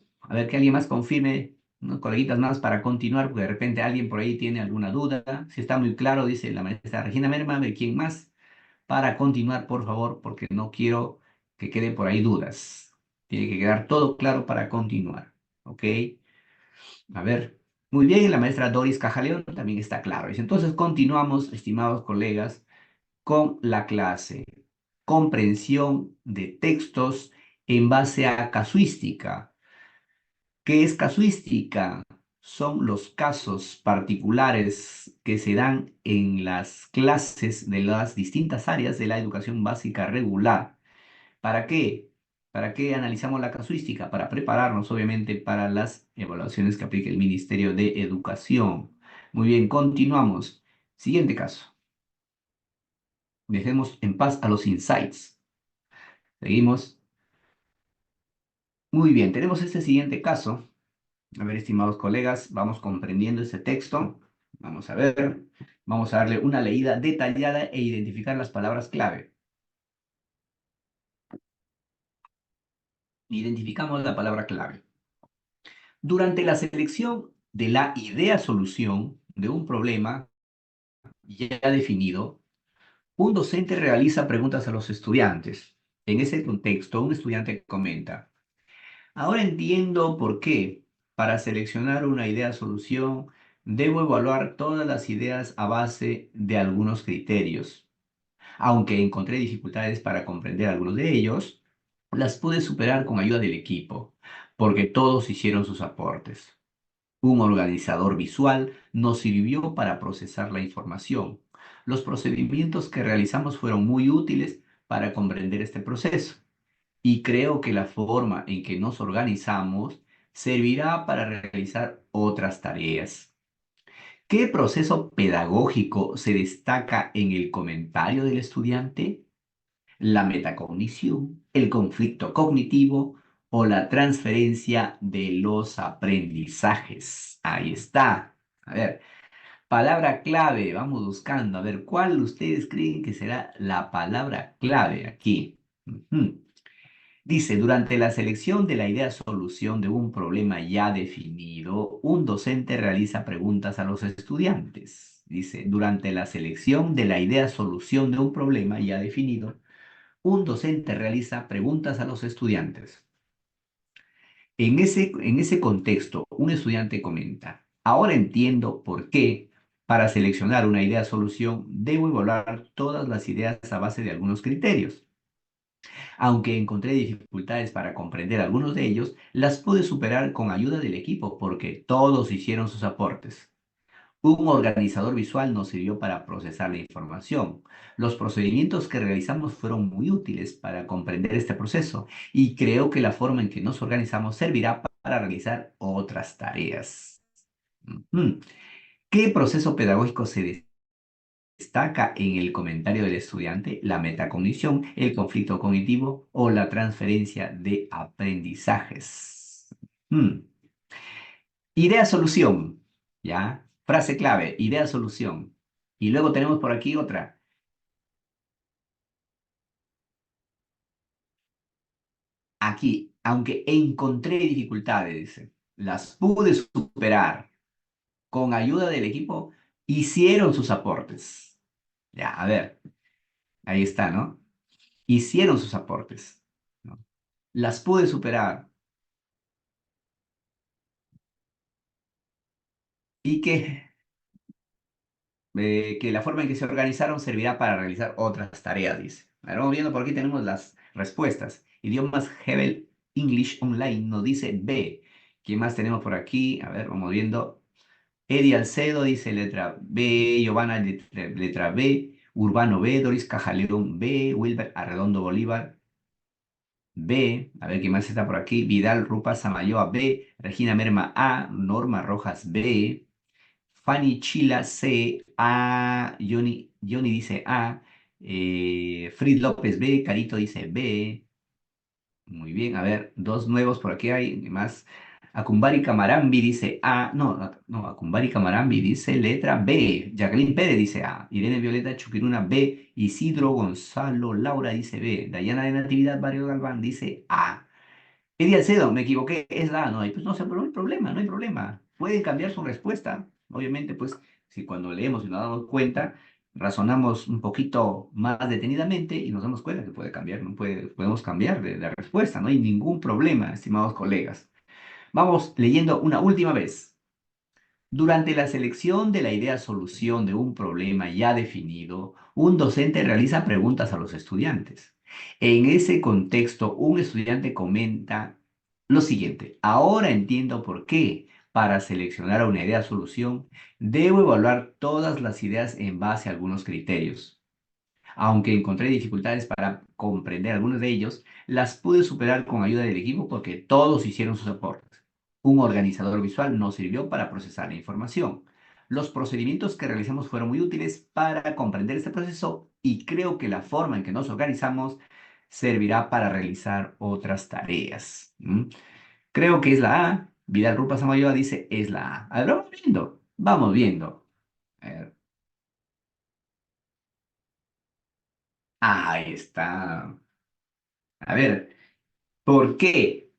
que alguien más confirme, unos coleguitas más para continuar, porque de repente alguien por ahí tiene alguna duda. Si está muy claro, dice la maestra Regina Merma, a ver quién más para continuar, por favor, porque no quiero que quede por ahí dudas. Tiene que quedar todo claro para continuar. ¿Ok? A ver. Muy bien, la maestra Doris Cajaleón también está claro. Dice, entonces continuamos, estimados colegas con la clase. Comprensión de textos en base a casuística. ¿Qué es casuística? Son los casos particulares que se dan en las clases de las distintas áreas de la educación básica regular. ¿Para qué? ¿Para qué analizamos la casuística? Para prepararnos, obviamente, para las evaluaciones que aplique el Ministerio de Educación. Muy bien, continuamos. Siguiente caso. Dejemos en paz a los insights. Seguimos. Muy bien, tenemos este siguiente caso. A ver, estimados colegas, vamos comprendiendo este texto. Vamos a ver. Vamos a darle una leída detallada e identificar las palabras clave. Identificamos la palabra clave. Durante la selección de la idea solución de un problema ya definido, un docente realiza preguntas a los estudiantes. En ese contexto, un estudiante comenta: ahora entiendo por qué, para seleccionar una idea solución, debo evaluar todas las ideas a base de algunos criterios. Aunque encontré dificultades para comprender algunos de ellos, las pude superar con ayuda del equipo, porque todos hicieron sus aportes. Un organizador visual nos sirvió para procesar la información. Los procedimientos que realizamos fueron muy útiles para comprender este proceso. Y creo que la forma en que nos organizamos servirá para realizar otras tareas. ¿Qué proceso pedagógico se destaca en el comentario del estudiante? ¿La metacognición, el conflicto cognitivo o la transferencia de los aprendizajes? Ahí está. A ver, palabra clave, vamos buscando. A ver, ¿cuál ustedes creen que será la palabra clave aquí? Ujú. Dice, durante la selección de la idea solución de un problema ya definido, un docente realiza preguntas a los estudiantes. Dice, durante la selección de la idea solución de un problema ya definido, un docente realiza preguntas a los estudiantes. En ese contexto, un estudiante comenta: ahora entiendo por qué, para seleccionar una idea solución, debo evaluar todas las ideas a base de algunos criterios. Aunque encontré dificultades para comprender algunos de ellos, las pude superar con ayuda del equipo porque todos hicieron sus aportes. Un organizador visual nos sirvió para procesar la información. Los procedimientos que realizamos fueron muy útiles para comprender este proceso y creo que la forma en que nos organizamos servirá para realizar otras tareas. Ujú. ¿Qué proceso pedagógico se destaca en el comentario del estudiante? ¿La metacognición, el conflicto cognitivo o la transferencia de aprendizajes? Mm. Idea solución, ¿ya? Frase clave, idea solución. Y luego tenemos por aquí otra. Aquí, aunque encontré dificultades, dice, las pude superar. Con ayuda del equipo, hicieron sus aportes. Ya, a ver, ahí está, ¿no? Hicieron sus aportes, ¿no? Las pude superar. y que la forma en que se organizaron servirá para realizar otras tareas, dice. Ahora vamos viendo por aquí tenemos las respuestas. Idiomas Hebel English Online nos dice B. ¿Quién más tenemos por aquí? A ver, vamos viendo. Eddie Alcedo dice letra B, Giovanna letra B, Urbano B, Doris Cajaleón B, Wilber Arredondo Bolívar B, a ver quién más está por aquí, Vidal Rupa Samayoa B, Regina Merma A, Norma Rojas B, Fanny Chila C, A, Johnny dice A, Frid López B, Carito dice B, muy bien, a ver, dos nuevos por aquí hay, más. Acumbari Camarambi dice A, no, no, Acumbari Camarambi dice letra B, Jacqueline Pérez dice A, Irene Violeta Chuquiruna B, Isidro Gonzalo Laura dice B, Dayana de Natividad Barrio Galván dice A. Eddie Alcedo, me equivoqué, es la A, no, y pues no, pero no hay problema, no hay problema. Pueden cambiar su respuesta. Obviamente, pues, si cuando leemos y nos damos cuenta, razonamos un poquito más detenidamente y nos damos cuenta que puede cambiar, no puede, podemos cambiar de respuesta, no hay ningún problema, estimados colegas. Vamos leyendo una última vez. Durante la selección de la idea solución de un problema ya definido, un docente realiza preguntas a los estudiantes. En ese contexto, un estudiante comenta lo siguiente: ahora entiendo por qué, para seleccionar una idea solución, debo evaluar todas las ideas en base a algunos criterios. Aunque encontré dificultades para comprender algunos de ellos, las pude superar con ayuda del equipo porque todos hicieron sus aportes. Un organizador visual nos sirvió para procesar la información. Los procedimientos que realizamos fueron muy útiles para comprender este proceso y creo que la forma en que nos organizamos servirá para realizar otras tareas. ¿Mm? Creo que es la A. Vidal Rupa Samayoa dice es la A. A ver, vamos viendo. Vamos viendo. A ver. Ahí está. A ver, ¿por qué?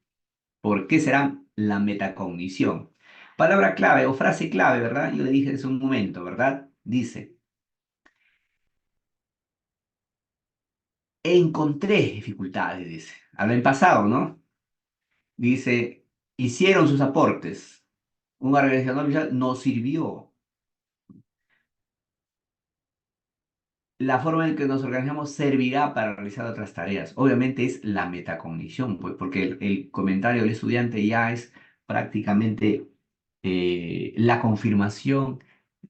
¿Por qué será la metacognición? Palabra clave o frase clave, ¿verdad? Yo le dije hace un momento, ¿verdad? Dice, encontré dificultades, dice. Habla en pasado, ¿no? Dice, hicieron sus aportes. Un organizador visual nos sirvió. La forma en que nos organizamos servirá para realizar otras tareas. Obviamente es la metacognición, pues, porque el comentario del estudiante ya es prácticamente la confirmación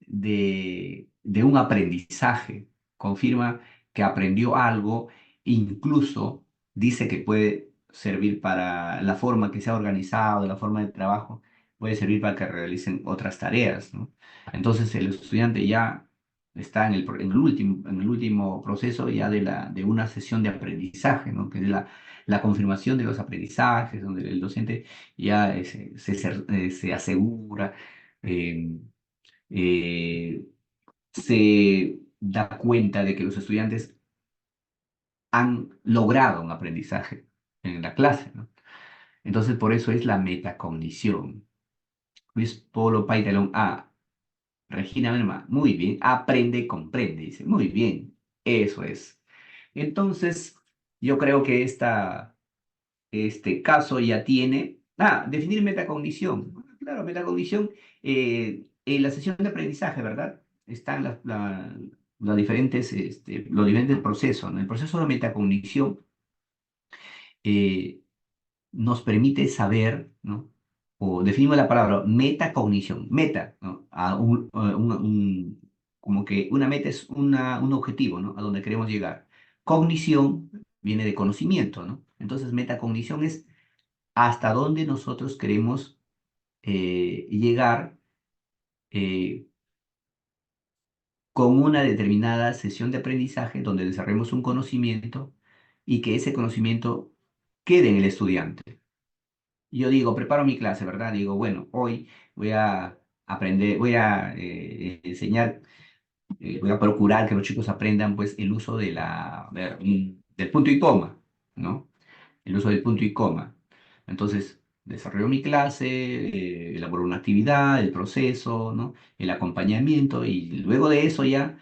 de un aprendizaje. Confirma que aprendió algo, incluso dice que puede servir para la forma que se ha organizado, la forma de trabajo, puede servir para que realicen otras tareas, ¿no? Entonces el estudiante ya está en el último proceso ya de una sesión de aprendizaje, ¿no? Que es la confirmación de los aprendizajes, donde el docente ya se asegura, eh, eh, se da cuenta de que los estudiantes han logrado un aprendizaje en la clase, ¿no? Entonces, por eso es la metacognición. Luis Polo Paitelón A. Regina Merma, muy bien, aprende, comprende, dice, muy bien, eso es. Entonces, yo creo que este caso ya tiene, definir metacognición. Claro, metacognición, en la sesión de aprendizaje, ¿verdad? Están los diferentes procesos, ¿no? El proceso de metacognición eh, nos permite saber, ¿no? O definimos la palabra metacognición, meta, ¿no? Como que una meta es un objetivo, ¿no? A donde queremos llegar. Cognición viene de conocimiento, ¿no? Entonces, metacognición es hasta dónde nosotros queremos llegar eh, con una determinada sesión de aprendizaje donde desarrollemos un conocimiento y que ese conocimiento quede en el estudiante. Yo digo, preparo mi clase, ¿verdad? Digo, bueno, hoy voy a aprender, voy a enseñar, voy a procurar que los chicos aprendan pues el uso del punto y coma, ¿no? El uso del punto y coma. Entonces, desarrollo mi clase, elaboro una actividad, el proceso, ¿no? El acompañamiento y luego de eso ya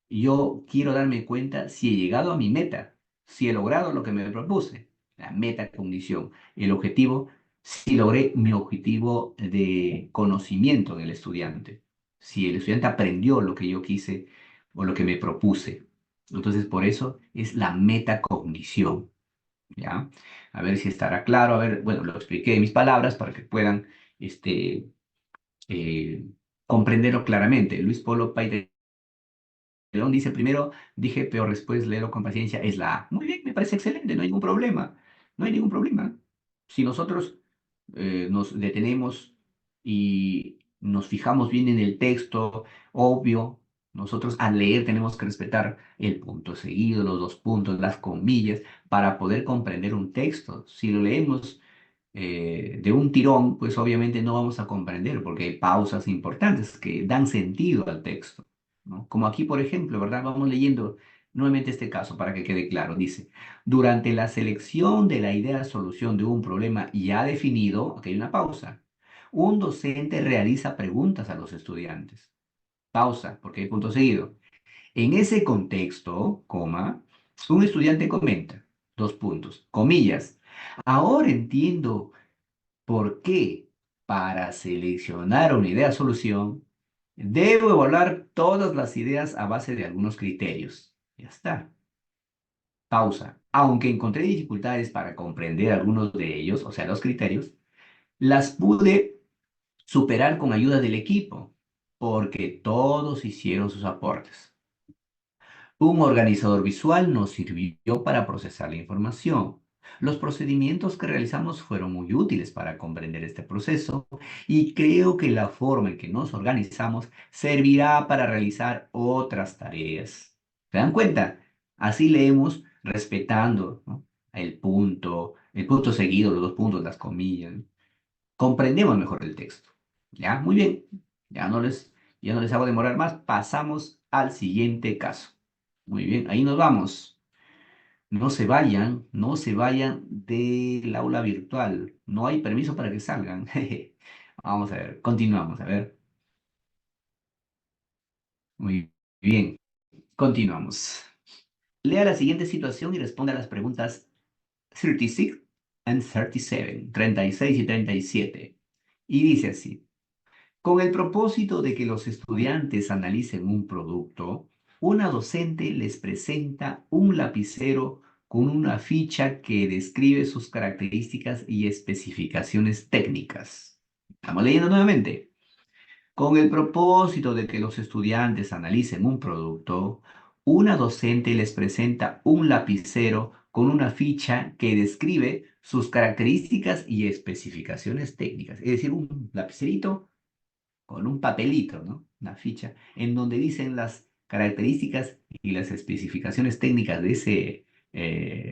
yo quiero darme cuenta si he llegado a mi meta, si he logrado lo que me propuse, la meta condición, el objetivo si logré mi objetivo de conocimiento del estudiante, si el estudiante aprendió lo que yo quise o lo que me propuse. Entonces, por eso es la metacognición, ¿ya? A ver si estará claro. A ver, bueno, lo expliqué en mis palabras para que puedan este, eh, comprenderlo claramente. Luis Polo Pay León dice primero, dije peor después, léelo con paciencia, es la A. Muy bien, me parece excelente, no hay ningún problema, no hay ningún problema. Si nosotros nos detenemos y nos fijamos bien en el texto, obvio, nosotros al leer tenemos que respetar el punto seguido, los dos puntos, las comillas, para poder comprender un texto. Si lo leemos de un tirón, pues obviamente no vamos a comprender porque hay pausas importantes que dan sentido al texto, ¿no? Como aquí, por ejemplo, ¿verdad? Vamos leyendo nuevamente este caso para que quede claro. Dice, durante la selección de la idea de solución de un problema ya definido, aquí hay una pausa, un docente realiza preguntas a los estudiantes. Pausa, porque hay punto seguido. En ese contexto, coma, un estudiante comenta, dos puntos, comillas. Ahora entiendo por qué para seleccionar una idea solución debo evaluar todas las ideas a base de algunos criterios. Ya está. Pausa. Aunque encontré dificultades para comprender algunos de ellos, o sea, los criterios, las pude superar con ayuda del equipo, porque todos hicieron sus aportes. Un organizador visual nos sirvió para procesar la información. Los procedimientos que realizamos fueron muy útiles para comprender este proceso y creo que la forma en que nos organizamos servirá para realizar otras tareas. ¿Se dan cuenta? Así leemos respetando, ¿no? El punto seguido, los dos puntos, las comillas. Comprendemos mejor el texto. ¿Ya? Muy bien. Ya no les, ya no les hago demorar más. Pasamos al siguiente caso. Muy bien, ahí nos vamos. No se vayan, no se vayan del aula virtual. No hay permiso para que salgan. Vamos a ver, continuamos, a ver. Muy bien, continuamos. Lea la siguiente situación y responda a las preguntas 36 and 37, 36 y 37. Y dice así. Con el propósito de que los estudiantes analicen un producto, una docente les presenta un lapicero con una ficha que describe sus características y especificaciones técnicas. Estamos leyendo nuevamente. Con el propósito de que los estudiantes analicen un producto, una docente les presenta un lapicero con una ficha que describe sus características y especificaciones técnicas. Es decir, un lapicerito con un papelito, ¿no? Una ficha, en donde dicen las características y las especificaciones técnicas de ese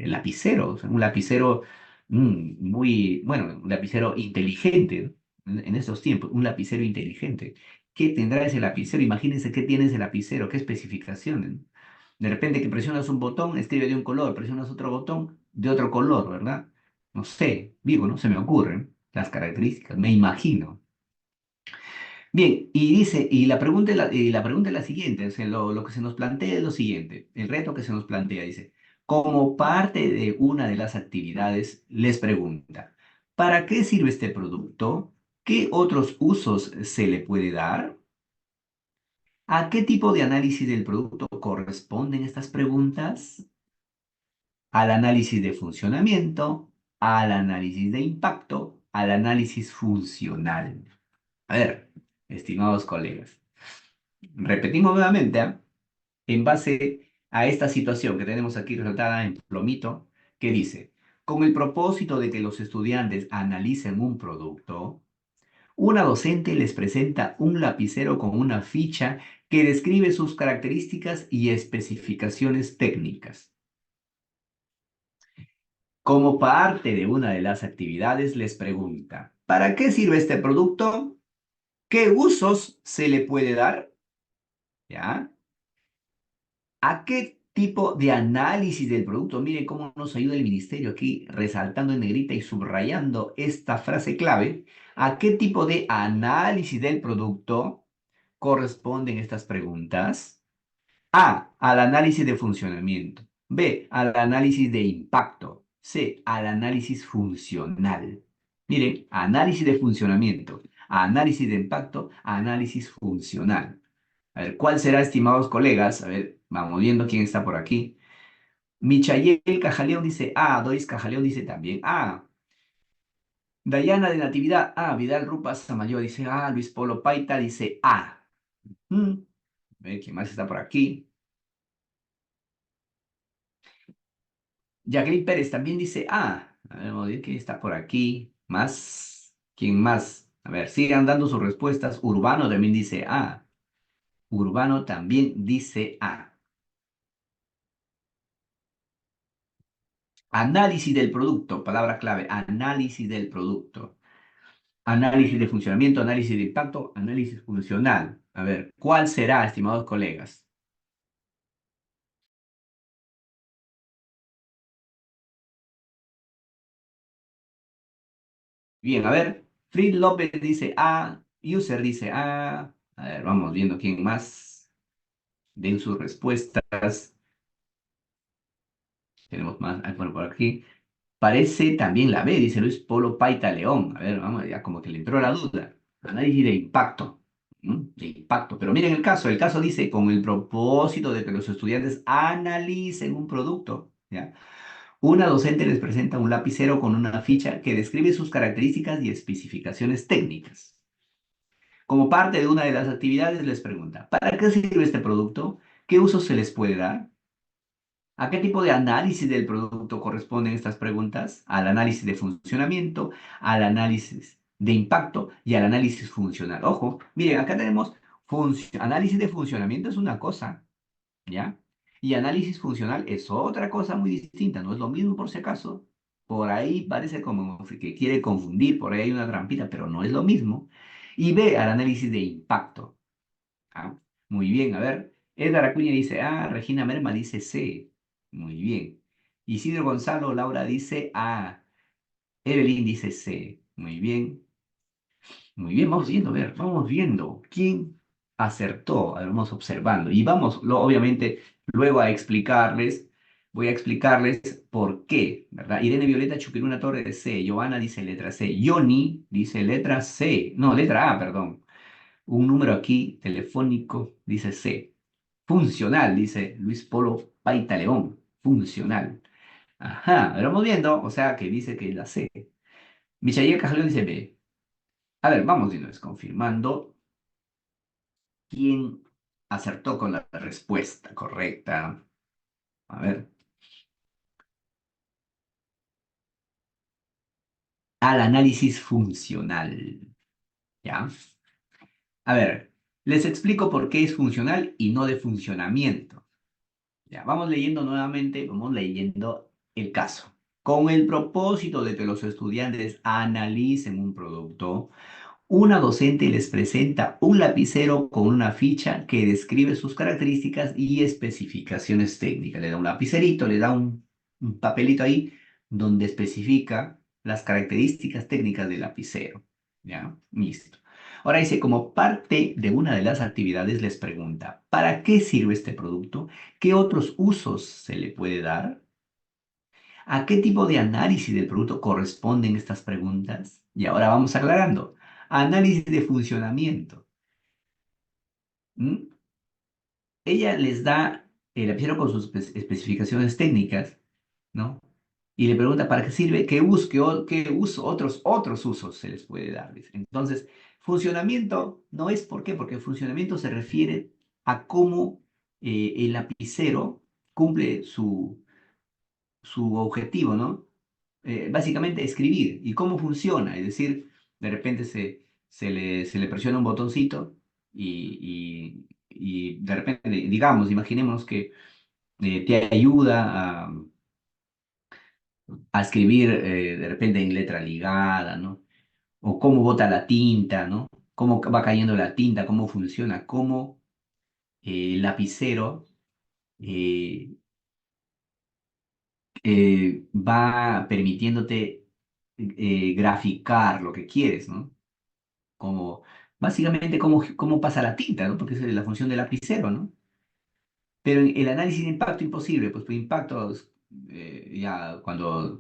lapicero. O sea, un lapicero muy, bueno, un lapicero inteligente, ¿no? En estos tiempos, un lapicero inteligente. ¿Qué tendrá ese lapicero? Imagínense qué tiene ese lapicero, qué especificaciones, ¿no? De repente que presionas un botón, escribe de un color, presionas otro botón, de otro color, ¿verdad? No sé, digo, ¿no? Se me ocurren las características, me imagino. Bien, y dice, y la pregunta es la siguiente, o sea, lo que se nos plantea es lo siguiente, el reto que se nos plantea dice, como parte de una de las actividades, les pregunta, ¿para qué sirve este producto? ¿Qué otros usos se le puede dar? ¿A qué tipo de análisis del producto corresponden estas preguntas? Al análisis de funcionamiento, al análisis de impacto, al análisis funcional. A ver, estimados colegas. Repetimos nuevamente, ¿ah? En base a esta situación que tenemos aquí relatada en Plomito, que dice, con el propósito de que los estudiantes analicen un producto, una docente les presenta un lapicero con una ficha que describe sus características y especificaciones técnicas. Como parte de una de las actividades, les pregunta, ¿para qué sirve este producto? ¿Qué usos se le puede dar? ¿Ya? ¿A qué tipo de análisis del producto? Mire cómo nos ayuda el ministerio aquí, resaltando en negrita y subrayando esta frase clave. ¿A qué tipo de análisis del producto corresponden estas preguntas? A, al análisis de funcionamiento. B, al análisis de impacto. C, al análisis funcional. Miren, análisis de funcionamiento, análisis de impacto, análisis funcional. A ver, ¿cuál será, estimados colegas? A ver, vamos viendo quién está por aquí. Michael Cajaleón dice A, Doris Cajaleón dice también A. Dayana de Natividad A, Vidal Rupa Samayo dice A, Luis Polo Paita dice A. Mm, A ver, ¿quién más está por aquí? Jacqueline Pérez también dice A. A ver, vamos a ver quién está por aquí. Más. ¿Quién más? A ver, sigan dando sus respuestas. Urbano también dice A. Urbano también dice A. Análisis del producto, palabra clave, análisis del producto. Análisis de funcionamiento, análisis de impacto, análisis funcional. A ver, ¿cuál será, estimados colegas? Bien, a ver, Fritz López dice A, User dice A. A ver, vamos viendo quién más. Den sus respuestas. Tenemos más, bueno, por aquí. Parece también la B, dice Luis Polo Paita León. A ver, vamos, ya como que le entró la duda. Análisis de impacto. De impacto. Pero miren el caso dice, con el propósito de que los estudiantes analicen un producto, ¿ya? Una docente les presenta un lapicero con una ficha que describe sus características y especificaciones técnicas. Como parte de una de las actividades les pregunta, ¿para qué sirve este producto? ¿Qué uso se les puede dar? ¿A qué tipo de análisis del producto corresponden estas preguntas? Al análisis de funcionamiento, al análisis de impacto y al análisis funcional. Ojo, miren, acá tenemos análisis de funcionamiento es una cosa, ¿ya? Y análisis funcional es otra cosa muy distinta, no es lo mismo por si acaso. Por ahí parece como que quiere confundir, por ahí hay una trampita, pero no es lo mismo. Y ve al análisis de impacto. Ah, muy bien, a ver. Edgar Acuña dice A, Regina Merma dice C. Muy bien. Isidro Gonzalo Laura dice A, Evelyn dice C. Muy bien. Muy bien, vamos viendo, a ver, vamos viendo quién acertó, a ver, vamos observando. Y vamos, obviamente, luego a explicarles, voy a explicarles por qué, ¿verdad? Irene Violeta Chupiruna Torres C, Joana dice letra C, Johnny dice letra C, no, letra A, perdón. Un número aquí telefónico dice C. Funcional, dice Luis Polo Paita León. Funcional. Ajá, pero vamos viendo, o sea que dice que es la C. Michael Cajalón dice B. A ver, vamos viendo, es confirmando quién acertó con la respuesta correcta. A ver, al análisis funcional. ¿Ya? A ver, les explico por qué es funcional y no de funcionamiento. Ya, vamos leyendo nuevamente, vamos leyendo el caso. Con el propósito de que los estudiantes analicen un producto, una docente les presenta un lapicero con una ficha que describe sus características y especificaciones técnicas. Le da un lapicerito, le da un papelito ahí donde especifica las características técnicas del lapicero. ¿Ya? Listo. Ahora dice, como parte de una de las actividades les pregunta, ¿para qué sirve este producto? ¿Qué otros usos se le puede dar? ¿A qué tipo de análisis del producto corresponden estas preguntas? Y ahora vamos aclarando. Análisis de funcionamiento. ¿Mm? Ella les da el lapicero con sus especificaciones técnicas, ¿no? Y le pregunta para qué sirve, qué uso, otros usos se les puede dar. Dice. Entonces, funcionamiento no es por qué, porque el funcionamiento se refiere a cómo el lapicero cumple su objetivo, ¿no? Básicamente escribir y cómo funciona, es decir, de repente se le presiona un botoncito y de repente, digamos, imaginemos que te ayuda a escribir de repente en letra ligada, ¿no? O cómo bota la tinta, ¿no? Cómo va cayendo la tinta, cómo funciona, cómo el lapicero eh, va permitiéndote graficar lo que quieres, ¿no? Como, básicamente, cómo pasa la tinta, ¿no? Porque esa es la función del lapicero, ¿no? Pero el análisis de impacto imposible, pues impactos, ya cuando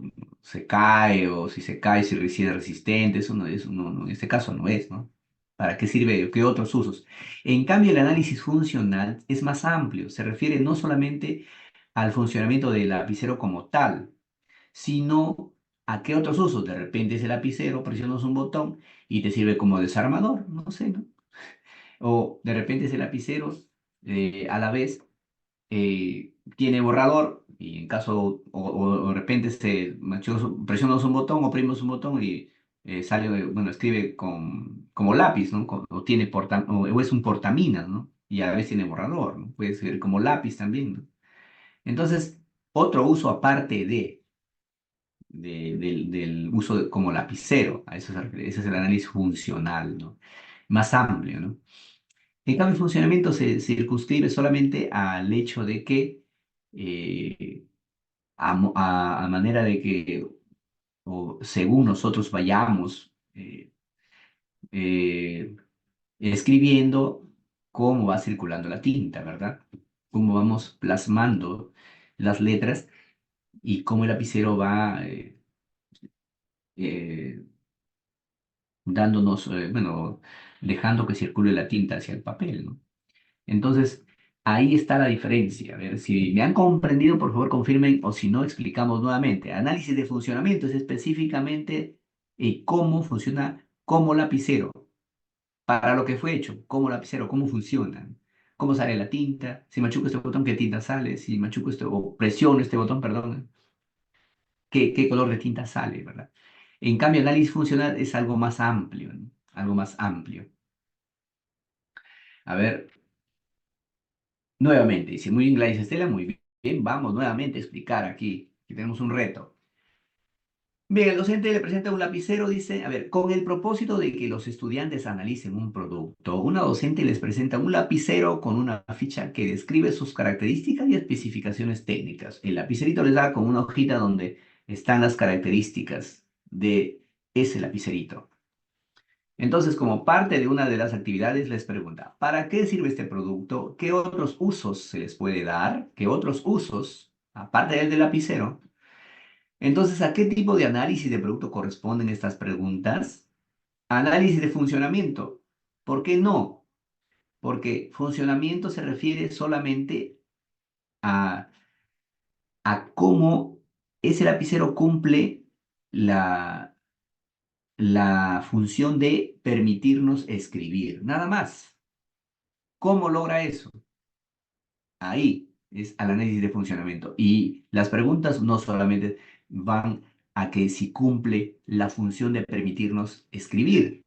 se cae o si se cae, si es resistente, eso no es, en este caso no es, ¿no? ¿Para qué sirve? ¿Qué otros usos? En cambio, el análisis funcional es más amplio, se refiere no solamente al funcionamiento del lapicero como tal, sino a qué otros usos. De repente ese lapicero presionas un botón y te sirve como desarmador, no sé, ¿no? O de repente ese lapicero a la vez tiene borrador y en caso o de repente presionas un botón, oprimes un botón y sale, bueno, escribe como lápiz, ¿no? O tiene o es un portaminas, ¿no? Y a la vez tiene borrador, ¿no? Puede ser como lápiz también, ¿no? Entonces, otro uso aparte del uso como lapicero, a eso se refiere, ese es el análisis funcional, ¿no? Más amplio, ¿no? En cambio, el funcionamiento se circunscribe solamente al hecho de que eh, a manera de que, o según nosotros vayamos eh, escribiendo, cómo va circulando la tinta, ¿verdad? Cómo vamos plasmando las letras y cómo el lapicero va eh, dándonos, bueno, dejando que circule la tinta hacia el papel, ¿no? Entonces, ahí está la diferencia. A ver, si me han comprendido, por favor confirmen o si no, explicamos nuevamente. Análisis de funcionamiento es específicamente cómo funciona como lapicero, para lo que fue hecho, como lapicero, cómo funciona, cómo sale la tinta, si machuco este botón, qué tinta sale, si machuco este, o presiono este botón, perdón, qué color de tinta sale, ¿verdad? En cambio, análisis funcional es algo más amplio, ¿no? Algo más amplio. A ver, nuevamente, dice muy bien Gladys Estela, muy bien, vamos nuevamente a explicar aquí, que tenemos un reto. Bien, el docente le presenta un lapicero, dice, a ver, con el propósito de que los estudiantes analicen un producto, una docente les presenta un lapicero con una ficha que describe sus características y especificaciones técnicas. El lapicerito les da con una hojita donde están las características de ese lapicerito. Entonces, como parte de una de las actividades, les pregunta, ¿para qué sirve este producto? ¿Qué otros usos se les puede dar? ¿Qué otros usos, aparte del lapicero? Entonces, ¿a qué tipo de análisis de producto corresponden estas preguntas? Análisis de funcionamiento. ¿Por qué no? Porque funcionamiento se refiere solamente a, a cómo ese lapicero cumple la, la función de permitirnos escribir, nada más. ¿Cómo logra eso? Ahí es al análisis de funcionamiento. Y las preguntas no solamente van a que si cumple la función de permitirnos escribir,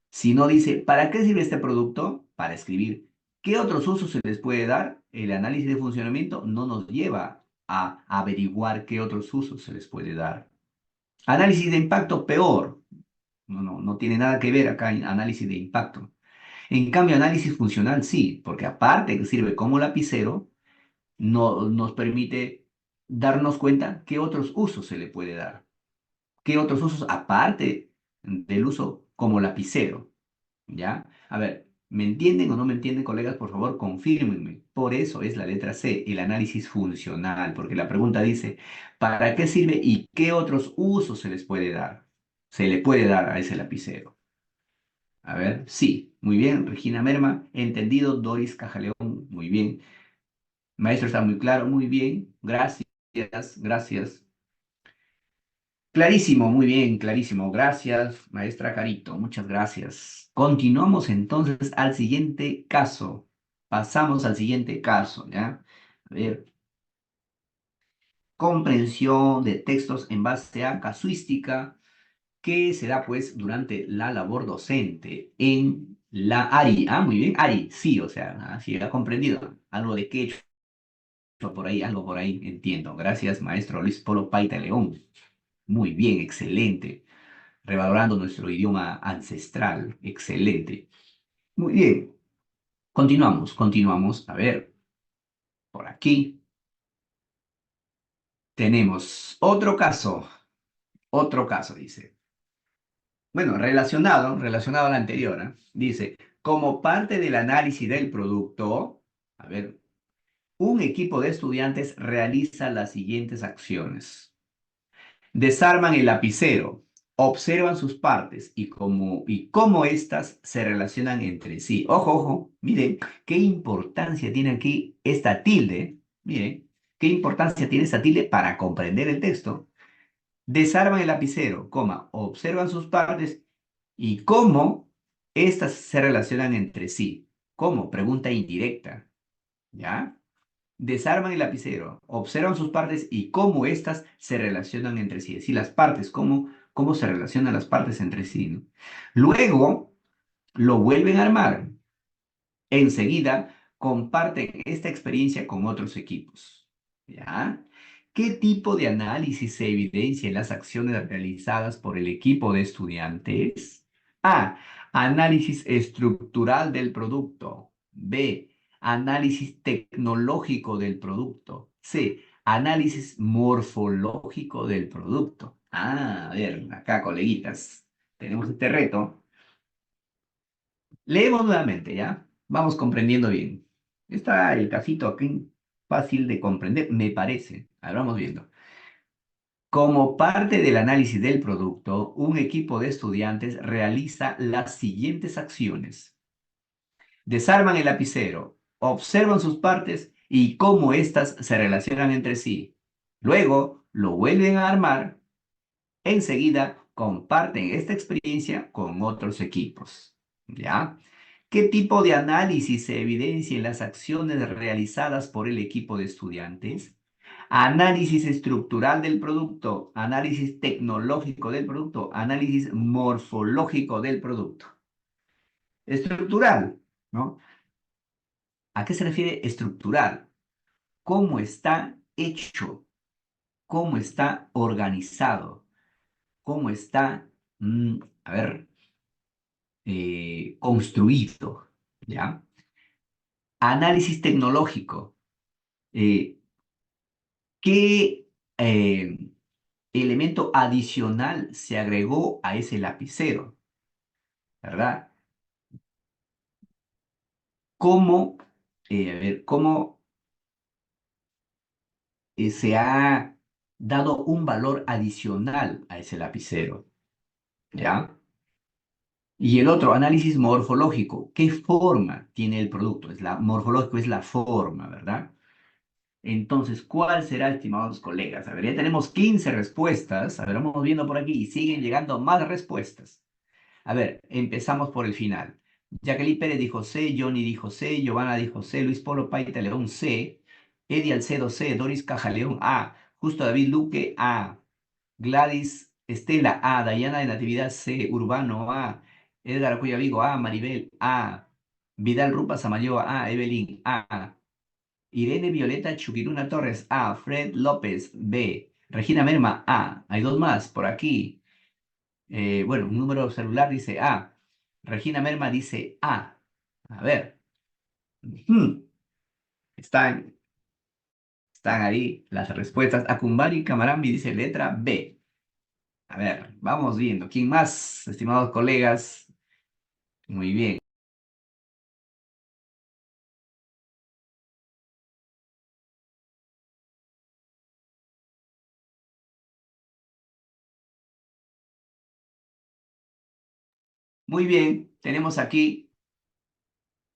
sino dice, ¿para qué sirve este producto? Para escribir. ¿Qué otros usos se les puede dar? El análisis de funcionamiento no nos lleva a averiguar qué otros usos se les puede dar. Análisis de impacto, peor. No tiene nada que ver acá en análisis de impacto. En cambio, análisis funcional sí, porque aparte que sirve como lapicero, no, nos permite darnos cuenta qué otros usos se le puede dar, qué otros usos aparte del uso como lapicero, ¿ya? A ver, ¿me entienden o no me entienden, colegas? Por favor, confírmenme. Por eso es la letra C, el análisis funcional, porque la pregunta dice, ¿para qué sirve y qué otros usos se les puede dar? Se le puede dar a ese lapicero. A ver, sí, muy bien, Regina Merma, entendido, Doris Cajaleón, muy bien. Maestro, está muy claro, muy bien, gracias, gracias. Clarísimo, muy bien, clarísimo. Gracias, maestra Carito, muchas gracias. Continuamos entonces al siguiente caso. Pasamos al siguiente caso, ¿ya? A ver, comprensión de textos en base a casuística que se da pues durante la labor docente en la ARI. Ah, muy bien, ARI, sí, o sea, así ha comprendido. Algo de quechua por ahí, algo por ahí, entiendo. Gracias, maestro Luis Polo Paita León. Muy bien, excelente. Revalorando nuestro idioma ancestral. Excelente. Muy bien. Continuamos, continuamos. A ver, por aquí tenemos otro caso, dice. Bueno, relacionado al anterior, ¿eh? Dice, como parte del análisis del producto, a ver, un equipo de estudiantes realiza las siguientes acciones. Desarman el lapicero, observan sus partes y cómo éstas se relacionan entre sí. Ojo, ojo, miren qué importancia tiene aquí esta tilde. Miren, qué importancia tiene esta tilde para comprender el texto. Desarman el lapicero, coma, observan sus partes y cómo éstas se relacionan entre sí. ¿Cómo? Pregunta indirecta, ¿ya? Desarman el lapicero, observan sus partes y cómo éstas se relacionan entre sí. Es decir, las partes, cómo se relacionan las partes entre sí, ¿no? Luego lo vuelven a armar. Enseguida comparten esta experiencia con otros equipos. ¿Ya? ¿Qué tipo de análisis se evidencia en las acciones realizadas por el equipo de estudiantes? A. Análisis estructural del producto. B. Análisis tecnológico del producto. C. Análisis morfológico del producto. A ver, acá, coleguitas, tenemos este reto. Leemos nuevamente, ¿ya? Vamos comprendiendo bien. Está el casito aquí fácil de comprender, me parece. Ahora vamos viendo. Como parte del análisis del producto, un equipo de estudiantes realiza las siguientes acciones. Desarman el lapicero, observan sus partes y cómo éstas se relacionan entre sí. Luego lo vuelven a armar. Enseguida comparten esta experiencia con otros equipos. ¿Ya? ¿Qué tipo de análisis se evidencia en las acciones realizadas por el equipo de estudiantes? Análisis estructural del producto, análisis tecnológico del producto, análisis morfológico del producto. Estructural, ¿no? ¿A qué se refiere estructural? ¿Cómo está hecho? ¿Cómo está organizado? ¿Cómo está, a ver, construido? ¿Ya? Análisis tecnológico. eh, ¿Qué elemento adicional se agregó a ese lapicero? ¿Verdad? ¿Cómo, a ver, cómo se ha dado un valor adicional a ese lapicero? ¿Ya? Y el otro, análisis morfológico. ¿Qué forma tiene el producto? Morfológico es la forma, ¿verdad? Entonces, ¿cuál será, estimados colegas? A ver, ya tenemos 15 respuestas. A ver, vamos viendo por aquí y siguen llegando más respuestas. A ver, empezamos por el final. Jacqueline Pérez dijo C, Johnny dijo C, Giovanna dijo C, Luis Polo Paita León C, Eddie Alcedo C, Doris Cajaleón A, Justo David Luque A, Gladys Estela A, Dayana de Natividad C, Urbano A, Edgar Acuña Vigo A, Maribel A, Vidal Rupa Samayoa A, Evelyn A, Irene Violeta Chuquiruna Torres A, Fred López B, Regina Merma A, hay dos más por aquí. Bueno, un número celular dice A. Regina Merma dice A. A ver. Ujú. Están, están ahí las respuestas. Acumbari Camarambi dice letra B. A ver, vamos viendo. ¿Quién más, estimados colegas? Muy bien. Muy bien. Tenemos aquí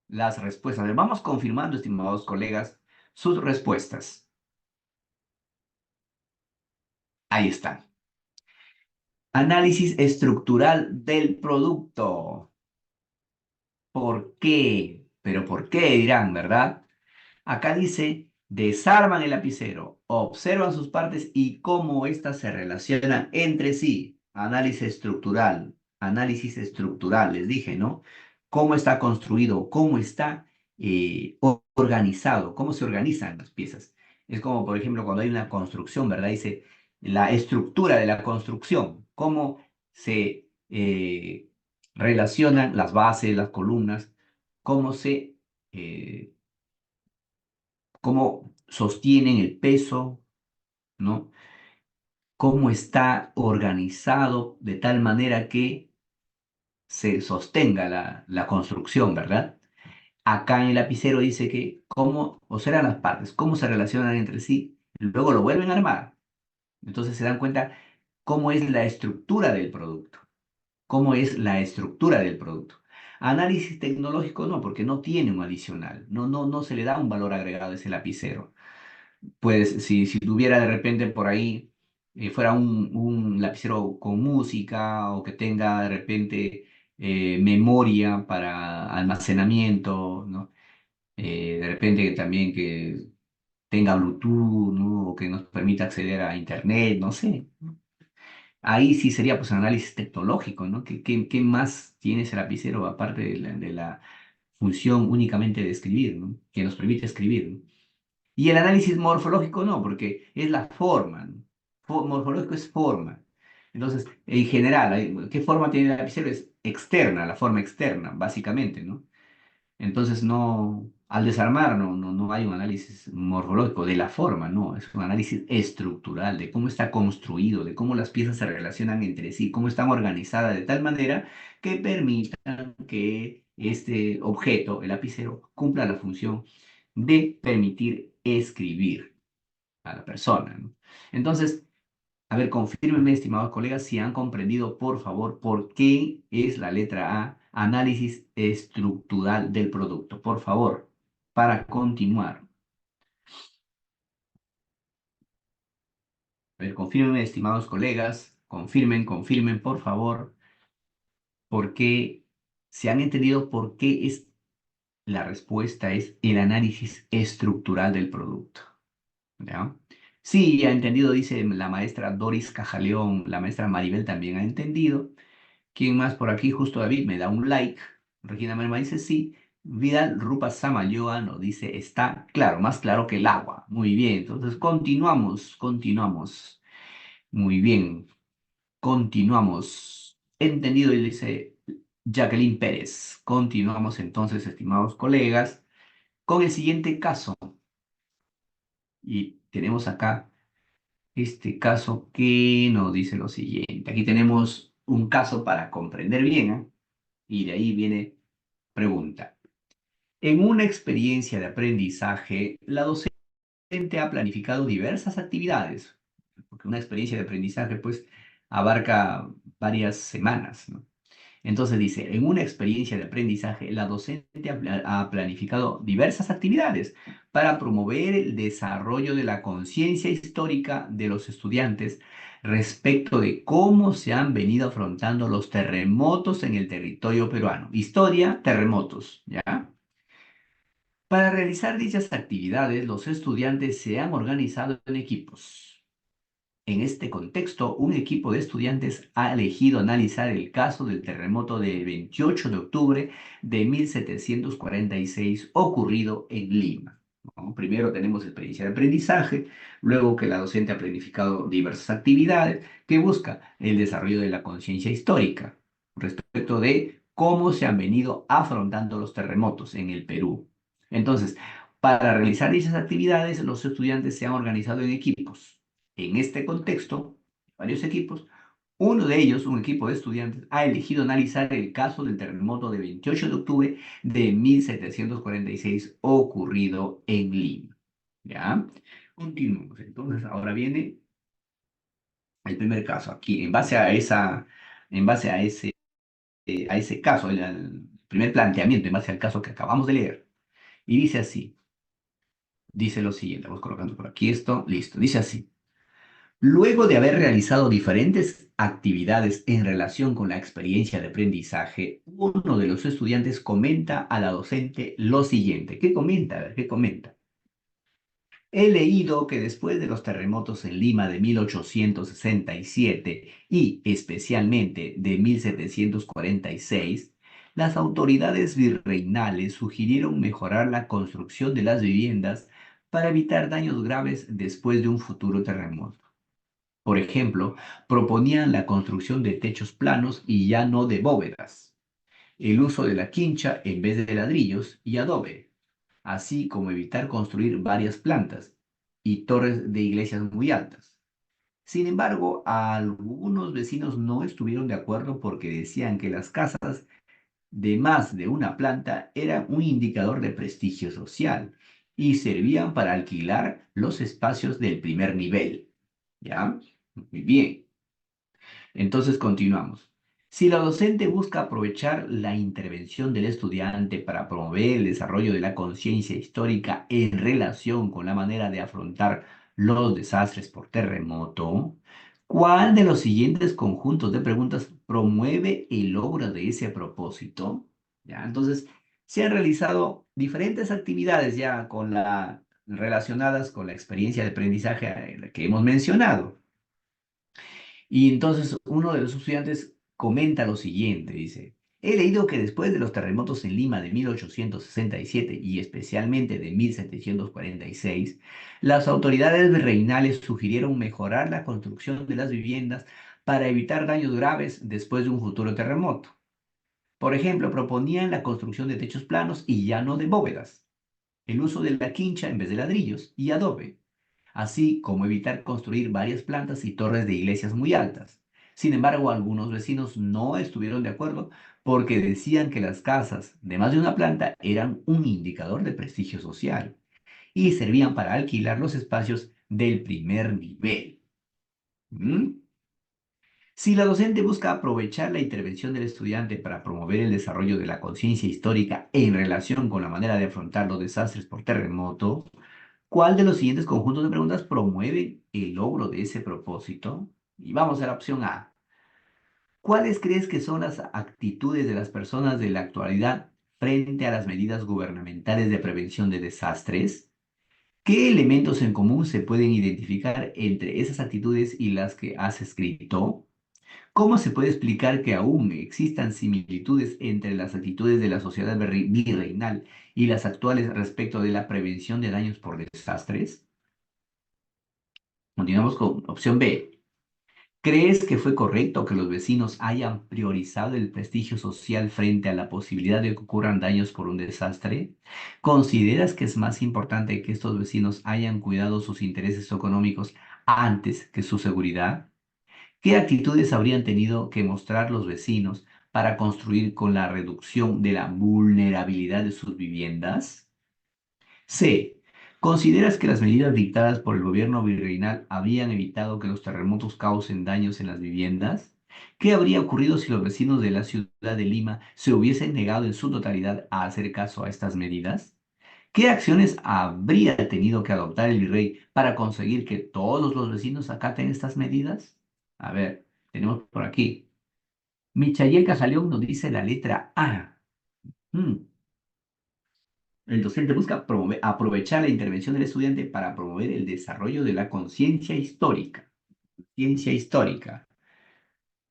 las respuestas. A ver, vamos confirmando, estimados colegas, sus respuestas. Ahí está. Análisis estructural del producto. ¿Por qué? Pero ¿por qué dirán, verdad? Acá dice, desarman el lapicero, observan sus partes y cómo éstas se relacionan entre sí. Análisis estructural, les dije, ¿no? Cómo está construido, cómo está organizado, cómo se organizan las piezas. Es como, por ejemplo, cuando hay una construcción, ¿verdad? Dice la estructura de la construcción, cómo se relacionan las bases, las columnas, cómo se eh, cómo sostienen el peso, ¿no? Cómo está organizado de tal manera que se sostenga la construcción, ¿verdad? Acá en el lapicero dice que cómo, o serán las partes, cómo se relacionan entre sí, luego lo vuelven a armar. Entonces se dan cuenta cómo es la estructura del producto. ¿Cómo es la estructura del producto? Análisis tecnológico no, porque no tiene un adicional. No se le da un valor agregado a ese lapicero. Pues si tuviera de repente por ahí, fuera un lapicero con música o que tenga de repente memoria para almacenamiento, ¿no? De repente también que tenga Bluetooth, ¿no? O que nos permita acceder a Internet, no sé. Ahí sí sería pues un análisis tecnológico, ¿no? ¿Qué más tiene ese lapicero aparte de la función únicamente de escribir, ¿no? Que nos permite escribir, ¿no? Y el análisis morfológico no, porque es la forma, ¿no? Morfológico es forma. Entonces, en general, ¿qué forma tiene el lapicero? Es externa, la forma externa, básicamente, ¿no? Entonces, no, al desarmar no hay un análisis morfológico de la forma, no, es un análisis estructural de cómo está construido, de cómo las piezas se relacionan entre sí, cómo están organizadas de tal manera que permitan que este objeto, el lapicero, cumpla la función de permitir escribir a la persona, ¿no? Entonces, a ver, confírmenme, estimados colegas, si han comprendido, por favor, por qué es la letra A, análisis estructural del producto. Por favor, para continuar. A ver, confírmenme, estimados colegas, confirmen, por favor, por qué, si han entendido por qué es la respuesta es el análisis estructural del producto. ¿Ya? Sí, ya entendido, dice la maestra Doris Cajaleón, la maestra Maribel también ha entendido. ¿Quién más por aquí? Justo David me da un like. Regina Merma dice sí. Vidal Rupa Samayoa nos dice está claro, más claro que el agua. Muy bien, entonces continuamos. Muy bien, continuamos. Entendido, y dice Jacqueline Pérez. Continuamos entonces, estimados colegas, con el siguiente caso. Y tenemos acá este caso que nos dice lo siguiente. Aquí tenemos un caso para comprender bien, ¿eh? Y de ahí viene pregunta. En una experiencia de aprendizaje, la docente ha planificado diversas actividades, porque una experiencia de aprendizaje pues abarca varias semanas, ¿no? Entonces dice, en una experiencia de aprendizaje, la docente ha planificado diversas actividades para promover el desarrollo de la conciencia histórica de los estudiantes respecto de cómo se han venido afrontando los terremotos en el territorio peruano. Historia, terremotos, ¿ya? Para realizar dichas actividades, los estudiantes se han organizado en equipos. En este contexto, un equipo de estudiantes ha elegido analizar el caso del terremoto del 28 de octubre de 1746 ocurrido en Lima, ¿no? Primero tenemos experiencia de aprendizaje, luego que la docente ha planificado diversas actividades que busca el desarrollo de la conciencia histórica respecto de cómo se han venido afrontando los terremotos en el Perú. Entonces, para realizar dichas actividades, los estudiantes se han organizado en equipos. En este contexto, varios equipos, uno de ellos, un equipo de estudiantes, ha elegido analizar el caso del terremoto de 28 de octubre de 1746 ocurrido en Lima. ¿Ya? Continuamos. Entonces, ahora viene el primer caso. Aquí, en base a ese caso, el primer planteamiento, en base al caso que acabamos de leer. Y dice así, dice lo siguiente, vamos colocando por aquí esto, listo, dice así. Luego de haber realizado diferentes actividades en relación con la experiencia de aprendizaje, uno de los estudiantes comenta a la docente lo siguiente. ¿Qué comenta? A ver, ¿qué comenta? He leído que después de los terremotos en Lima de 1867 y especialmente de 1746, las autoridades virreinales sugirieron mejorar la construcción de las viviendas para evitar daños graves después de un futuro terremoto. Por ejemplo, proponían la construcción de techos planos y ya no de bóvedas, el uso de la quincha en vez de ladrillos y adobe, así como evitar construir varias plantas y torres de iglesias muy altas. Sin embargo, algunos vecinos no estuvieron de acuerdo porque decían que las casas de más de una planta eran un indicador de prestigio social y servían para alquilar los espacios del primer nivel. ¿Ya? Muy bien. Entonces continuamos. Si la docente busca aprovechar la intervención del estudiante para promover el desarrollo de la conciencia histórica en relación con la manera de afrontar los desastres por terremoto, ¿cuál de los siguientes conjuntos de preguntas promueve el logro de ese propósito? ¿Ya? Entonces, se han realizado diferentes actividades ya relacionadas con la experiencia de aprendizaje que hemos mencionado. Y entonces uno de los estudiantes comenta lo siguiente, dice, he leído que después de los terremotos en Lima de 1867 y especialmente de 1746, las autoridades virreinales sugirieron mejorar la construcción de las viviendas para evitar daños graves después de un futuro terremoto. Por ejemplo, proponían la construcción de techos planos y ya no de bóvedas, el uso de la quincha en vez de ladrillos y adobe, así como evitar construir varias plantas y torres de iglesias muy altas. Sin embargo, algunos vecinos no estuvieron de acuerdo porque decían que las casas de más de una planta eran un indicador de prestigio social y servían para alquilar los espacios del primer nivel. ¿Mm? Si la docente busca aprovechar la intervención del estudiante para promover el desarrollo de la conciencia histórica en relación con la manera de afrontar los desastres por terremoto, ¿cuál de los siguientes conjuntos de preguntas promueve el logro de ese propósito? Y vamos a la opción A. ¿Cuáles crees que son las actitudes de las personas de la actualidad frente a las medidas gubernamentales de prevención de desastres? ¿Qué elementos en común se pueden identificar entre esas actitudes y las que has escrito? ¿Cómo se puede explicar que aún existan similitudes entre las actitudes de la sociedad virreinal y las actuales respecto de la prevención de daños por desastres? Continuamos con opción B. ¿Crees que fue correcto que los vecinos hayan priorizado el prestigio social frente a la posibilidad de que ocurran daños por un desastre? ¿Consideras que es más importante que estos vecinos hayan cuidado sus intereses económicos antes que su seguridad? ¿Qué actitudes habrían tenido que mostrar los vecinos para construir con la reducción de la vulnerabilidad de sus viviendas? C. ¿Consideras que las medidas dictadas por el gobierno virreinal habían evitado que los terremotos causen daños en las viviendas? ¿Qué habría ocurrido si los vecinos de la ciudad de Lima se hubiesen negado en su totalidad a hacer caso a estas medidas? ¿Qué acciones habría tenido que adoptar el virrey para conseguir que todos los vecinos acaten estas medidas? A ver, tenemos por aquí. Michael Cajaleón nos dice la letra A. Mm. El docente busca aprovechar la intervención del estudiante para promover el desarrollo de la conciencia histórica. Ciencia histórica.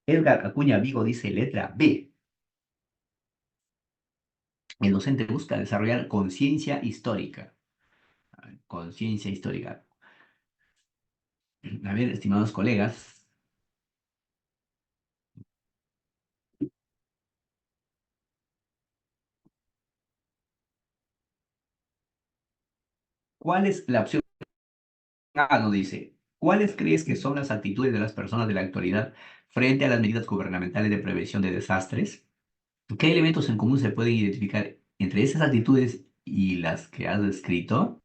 Edgar Acuña Vigo dice letra B. El docente busca desarrollar conciencia histórica. A ver, conciencia histórica. A ver, estimados colegas, ¿cuál es la opción A? Nos dice, ¿cuáles crees que son las actitudes de las personas de la actualidad frente a las medidas gubernamentales de prevención de desastres? ¿Qué elementos en común se pueden identificar entre esas actitudes y las que has descrito?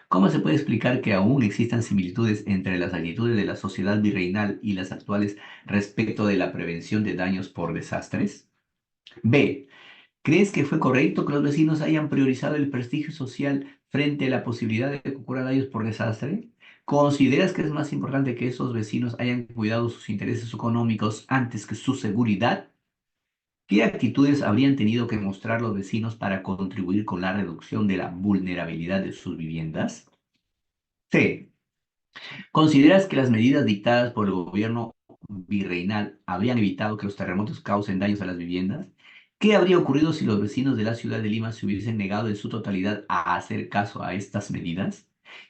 ¿Cómo se puede explicar que aún existan similitudes entre las actitudes de la sociedad virreinal y las actuales respecto de la prevención de daños por desastres? B. ¿Crees que fue correcto que los vecinos hayan priorizado el prestigio social frente a la posibilidad de que ocurran daños por desastre? ¿Consideras que es más importante que esos vecinos hayan cuidado sus intereses económicos antes que su seguridad? ¿Qué actitudes habrían tenido que mostrar los vecinos para contribuir con la reducción de la vulnerabilidad de sus viviendas? C. ¿Consideras que las medidas dictadas por el gobierno virreinal habrían evitado que los terremotos causen daños a las viviendas? ¿Qué habría ocurrido si los vecinos de la ciudad de Lima se hubiesen negado en su totalidad a hacer caso a estas medidas?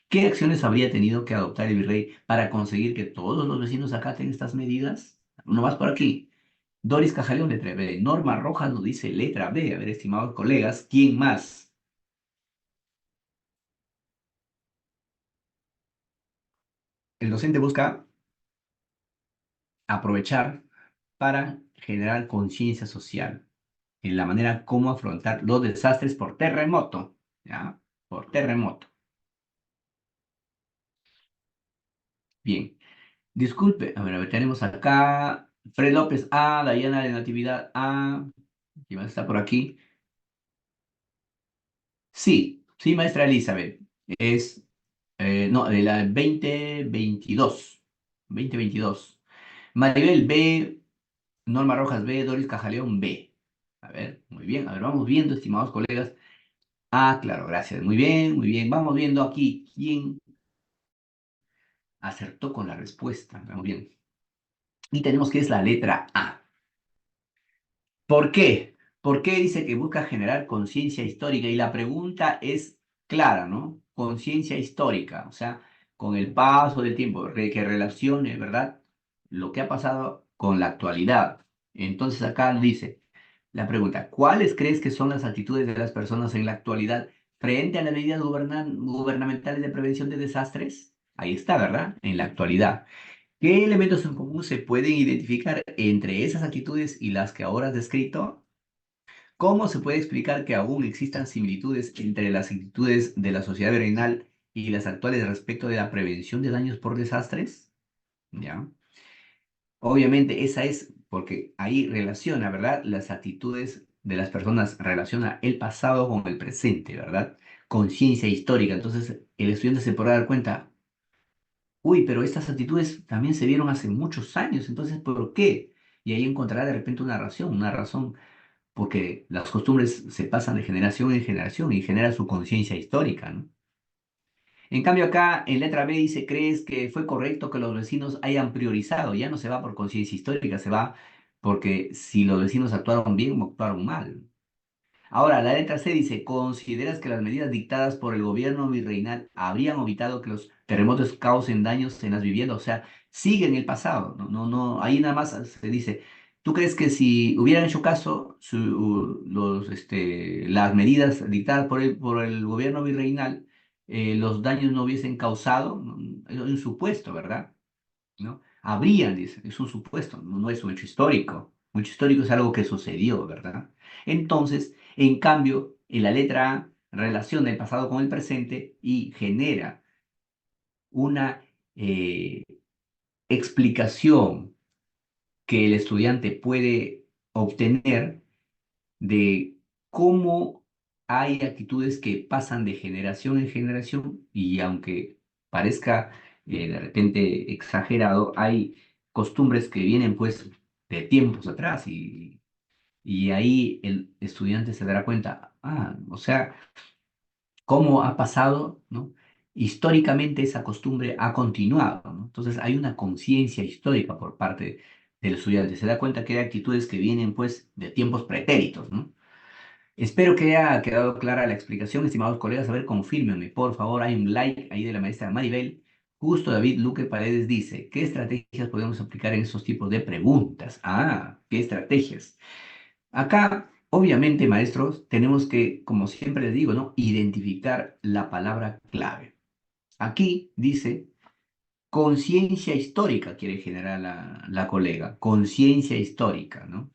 ¿Qué acciones habría tenido que adoptar el virrey para conseguir que todos los vecinos acaten estas medidas? No más por aquí. Doris Cajaleón, letra B. Norma Rojas nos dice letra B. A ver, estimados colegas, ¿quién más? El docente busca aprovechar para generar conciencia social en la manera como afrontar los desastres por terremoto, ¿ya? Por terremoto. Bien, disculpe, a ver, tenemos acá. Fred López A, Dayana de Natividad A, ¿quién más está por aquí? Sí, sí, maestra Elizabeth. Es, no, de la 2022. Maribel B, Norma Rojas B, Doris Cajaleón B. A ver, muy bien. A ver, vamos viendo, estimados colegas. Ah, claro, gracias. Muy bien, muy bien. Vamos viendo aquí quién acertó con la respuesta. Vamos bien. Y tenemos que es la letra A. ¿Por qué? ¿Por qué dice que busca generar conciencia histórica? Y la pregunta es clara, ¿no? Conciencia histórica, o sea, con el paso del tiempo, que relacione, ¿verdad? Lo que ha pasado con la actualidad. Entonces acá dice la pregunta, ¿cuáles crees que son las actitudes de las personas en la actualidad frente a las medidas gubernamentales de prevención de desastres? Ahí está, ¿verdad? En la actualidad. ¿Qué elementos en común se pueden identificar entre esas actitudes y las que ahora has descrito? ¿Cómo se puede explicar que aún existan similitudes entre las actitudes de la sociedad virreinal y las actuales respecto de la prevención de daños por desastres? ¿Ya? Obviamente esa es porque ahí relaciona, ¿verdad? Las actitudes de las personas relaciona el pasado con el presente, ¿verdad? Conciencia histórica. Entonces el estudiante se podrá dar cuenta, uy, pero estas actitudes también se vieron hace muchos años, entonces, ¿por qué? Y ahí encontrará de repente una razón, porque las costumbres se pasan de generación en generación y genera su conciencia histórica, ¿no? En cambio, acá en letra B dice, ¿crees que fue correcto que los vecinos hayan priorizado? Ya no se va por conciencia histórica, se va porque si los vecinos actuaron bien o actuaron mal. Ahora, la letra C dice, ¿consideras que las medidas dictadas por el gobierno virreinal habrían evitado que los terremotos causen daños en las viviendas? O sea, sigue en el pasado, no, no, no, ahí nada más se dice, ¿tú crees que si hubieran hecho caso las medidas dictadas por el gobierno virreinal, los daños no hubiesen causado? Es un supuesto, ¿verdad? ¿No? Habrían, dice, es un supuesto, no, no es un hecho histórico. Un hecho histórico es algo que sucedió, ¿verdad? Entonces, en cambio, en la letra A relaciona el pasado con el presente y genera una eh, explicación que el estudiante puede obtener de cómo hay actitudes que pasan de generación en generación y aunque parezca de repente exagerado, hay costumbres que vienen pues de tiempos atrás y ahí el estudiante se dará cuenta, o sea, cómo ha pasado, ¿no? Históricamente esa costumbre ha continuado, ¿no? Entonces hay una conciencia histórica por parte del estudiante, se da cuenta que hay actitudes que vienen pues de tiempos pretéritos, ¿no? Espero que haya quedado clara la explicación, estimados colegas. A ver, confírmenme, por favor. Hay un like ahí de la maestra Maribel. Justo David Luque Paredes dice, ¿qué estrategias podemos aplicar en estos tipos de preguntas? ¿Qué estrategias? Acá, obviamente, maestros, tenemos que, como siempre les digo, ¿no? Identificar la palabra clave. Aquí dice, conciencia histórica quiere generar la colega, conciencia histórica, ¿no?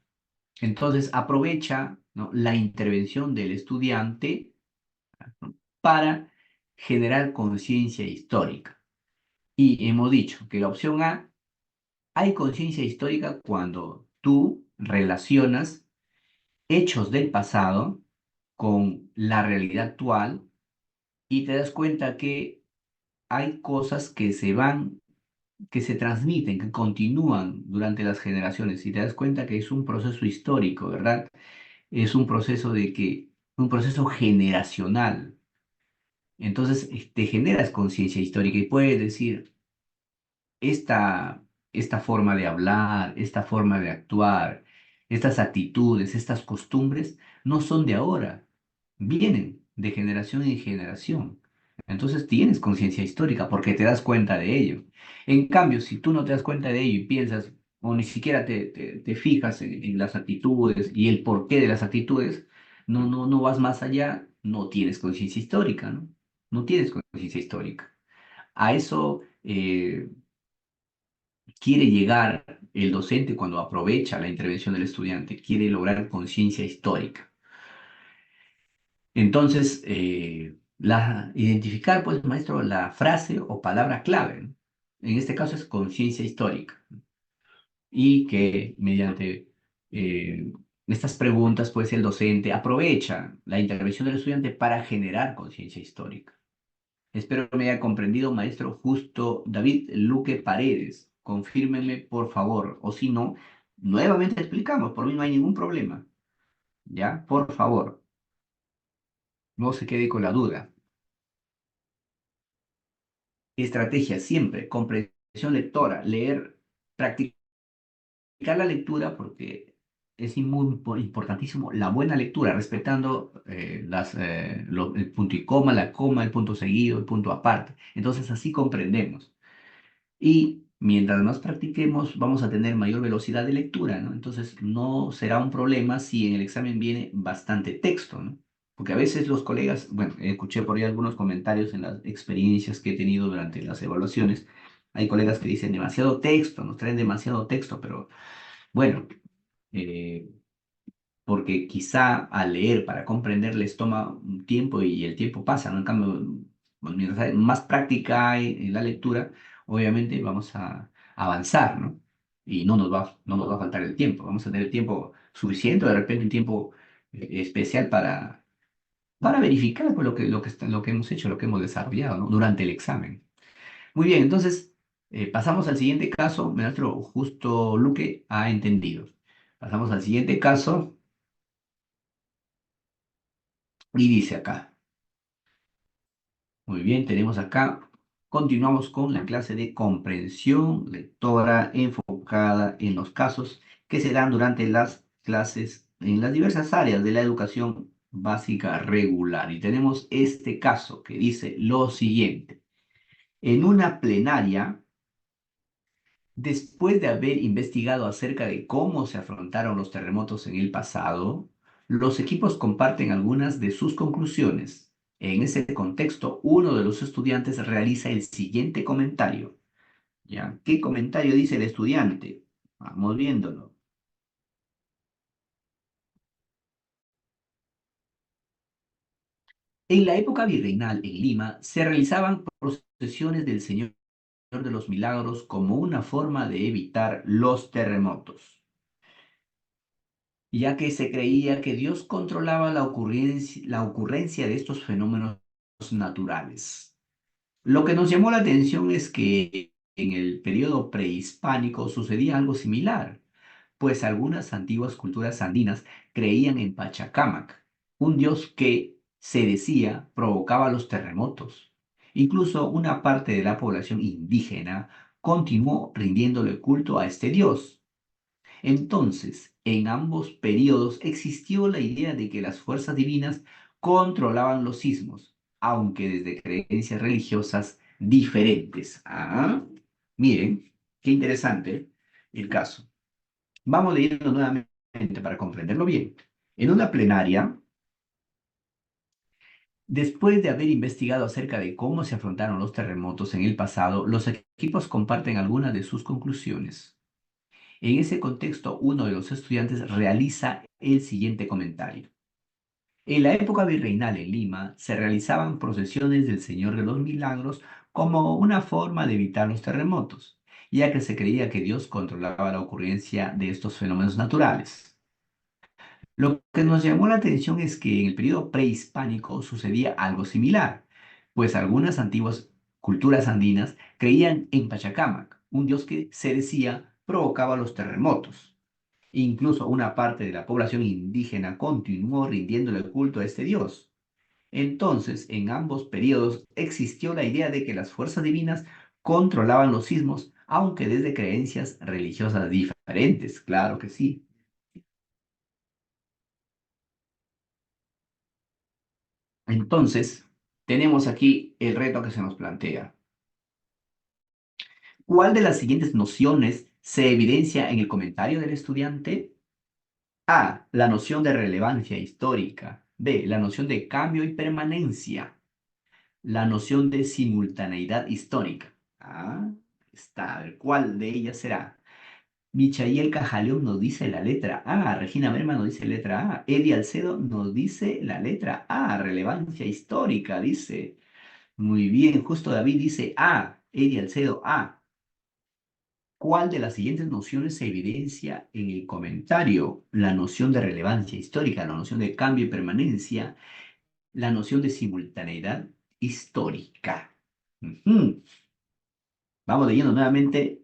Entonces aprovecha, ¿no?, la intervención del estudiante, ¿no?, para generar conciencia histórica. Y hemos dicho que la opción A, hay conciencia histórica cuando tú relacionas hechos del pasado con la realidad actual y te das cuenta que hay cosas que se van, que se transmiten, que continúan durante las generaciones y te das cuenta que es un proceso histórico, ¿verdad? Es un proceso un proceso generacional. Entonces, te generas conciencia histórica y puedes decir, esta forma de hablar, esta forma de actuar, estas actitudes, estas costumbres, no son de ahora, vienen de generación en generación. Entonces tienes conciencia histórica porque te das cuenta de ello. En cambio, si tú no te das cuenta de ello y piensas, o ni siquiera te fijas en las actitudes y el porqué de las actitudes, no, no, no vas más allá, no tienes conciencia histórica, ¿no? No tienes conciencia histórica. A eso quiere llegar el docente cuando aprovecha la intervención del estudiante, quiere lograr conciencia histórica. Entonces, identificar, pues, maestro, la frase o palabra clave, ¿no? En este caso es conciencia histórica. y que mediante estas preguntas, pues el docente aprovecha la intervención del estudiante para generar conciencia histórica. Espero me haya comprendido, maestro Justo David Luque Paredes. Confírmeme, por favor, o si no, nuevamente explicamos, por mí no hay ningún problema. ¿Ya? Por favor, no se quede con la duda. Estrategia siempre, comprensión lectora, leer, practicar la lectura porque es muy importantísimo la buena lectura, respetando el punto y coma, la coma, el punto seguido, el punto aparte. Entonces así comprendemos. Y mientras más practiquemos, vamos a tener mayor velocidad de lectura, ¿no? Entonces no será un problema si en el examen viene bastante texto, ¿no? Porque a veces los colegas, bueno, escuché por ahí algunos comentarios en las experiencias que he tenido durante las evaluaciones. Hay colegas que dicen demasiado texto, nos traen demasiado texto, pero bueno, eh, porque quizá al leer para comprender les toma un tiempo y el tiempo pasa, ¿no? En cambio, pues, mientras hay más práctica hay en la lectura, obviamente vamos a avanzar, ¿no? Y no nos va a faltar el tiempo, vamos a tener el tiempo suficiente, o de repente un tiempo especial para verificar pues, lo que hemos hecho, lo que hemos desarrollado, ¿no? Durante el examen. Muy bien, entonces pasamos al siguiente caso. Maestro Justo Luque ha entendido. Pasamos al siguiente caso y dice acá. Muy bien, tenemos acá. Continuamos con la clase de comprensión lectora enfocada en los casos que se dan durante las clases en las diversas áreas de la educación básica regular. Y tenemos este caso que dice lo siguiente. En una plenaria, después de haber investigado acerca de cómo se afrontaron los terremotos en el pasado, los equipos comparten algunas de sus conclusiones. En ese contexto, uno de los estudiantes realiza el siguiente comentario. ¿Ya? ¿Qué comentario dice el estudiante? Vamos viéndolo. En la época virreinal en Lima se realizaban procesiones del Señor de los Milagros como una forma de evitar los terremotos, ya que se creía que Dios controlaba la ocurrencia de estos fenómenos naturales. Lo que nos llamó la atención es que en el periodo prehispánico sucedía algo similar, pues algunas antiguas culturas andinas creían en Pachacámac, un dios que, se decía, provocaba los terremotos. Incluso una parte de la población indígena continuó rindiéndole culto a este dios. Entonces, en ambos periodos existió la idea de que las fuerzas divinas controlaban los sismos, aunque desde creencias religiosas diferentes. Ah, miren, qué interesante el caso. Vamos leyendo nuevamente para comprenderlo bien. En una plenaria, después de haber investigado acerca de cómo se afrontaron los terremotos en el pasado, los equipos comparten algunas de sus conclusiones. En ese contexto, uno de los estudiantes realiza el siguiente comentario. En la época virreinal en Lima se realizaban procesiones del Señor de los Milagros como una forma de evitar los terremotos, ya que se creía que Dios controlaba la ocurrencia de estos fenómenos naturales. Lo que nos llamó la atención es que en el periodo prehispánico sucedía algo similar, pues algunas antiguas culturas andinas creían en Pachacámac, un dios que se decía provocaba los terremotos. Incluso una parte de la población indígena continuó rindiéndole culto a este dios. Entonces, en ambos periodos existió la idea de que las fuerzas divinas controlaban los sismos, aunque desde creencias religiosas diferentes, claro que sí. Entonces, tenemos aquí el reto que se nos plantea. ¿Cuál de las siguientes nociones se evidencia en el comentario del estudiante? A. La noción de relevancia histórica. B. La noción de cambio y permanencia. La noción de simultaneidad histórica. Ah, está. A ver, ¿cuál de ellas será? Michael Cajaleón nos dice la letra A. Regina Berman nos dice letra A. Eddie Alcedo nos dice la letra A. Relevancia histórica, dice. Muy bien, justo David dice A. Eddie Alcedo A. ¿Cuál de las siguientes nociones se evidencia en el comentario? La noción de relevancia histórica, la noción de cambio y permanencia, la noción de simultaneidad histórica. Ujú. Vamos leyendo nuevamente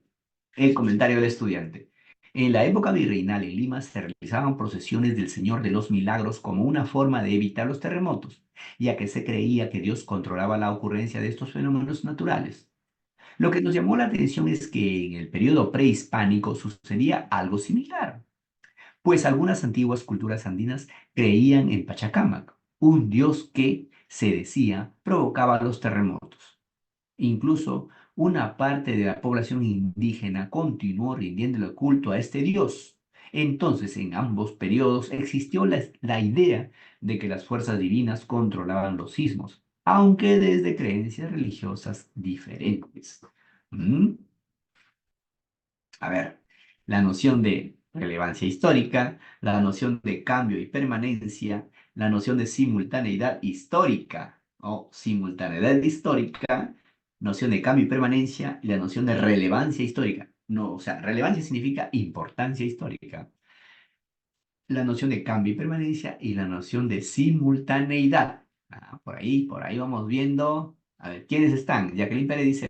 el comentario del estudiante. En la época virreinal en Lima se realizaban procesiones del Señor de los Milagros como una forma de evitar los terremotos, ya que se creía que Dios controlaba la ocurrencia de estos fenómenos naturales. Lo que nos llamó la atención es que en el periodo prehispánico sucedía algo similar, pues algunas antiguas culturas andinas creían en Pachacámac, un dios que, se decía, provocaba los terremotos. Incluso una parte de la población indígena continuó rindiendo culto a este dios. Entonces, en ambos periodos existió la idea de que las fuerzas divinas controlaban los sismos, aunque desde creencias religiosas diferentes. ¿Mm? A ver, la noción de relevancia histórica, la noción de cambio y permanencia, la noción de simultaneidad histórica o simultaneidad histórica, noción de cambio y permanencia y la noción de relevancia histórica. No, o sea, relevancia significa importancia histórica. La noción de cambio y permanencia y la noción de simultaneidad. Ah, por ahí vamos viendo. A ver, ¿quiénes están? Jacqueline Pérez dice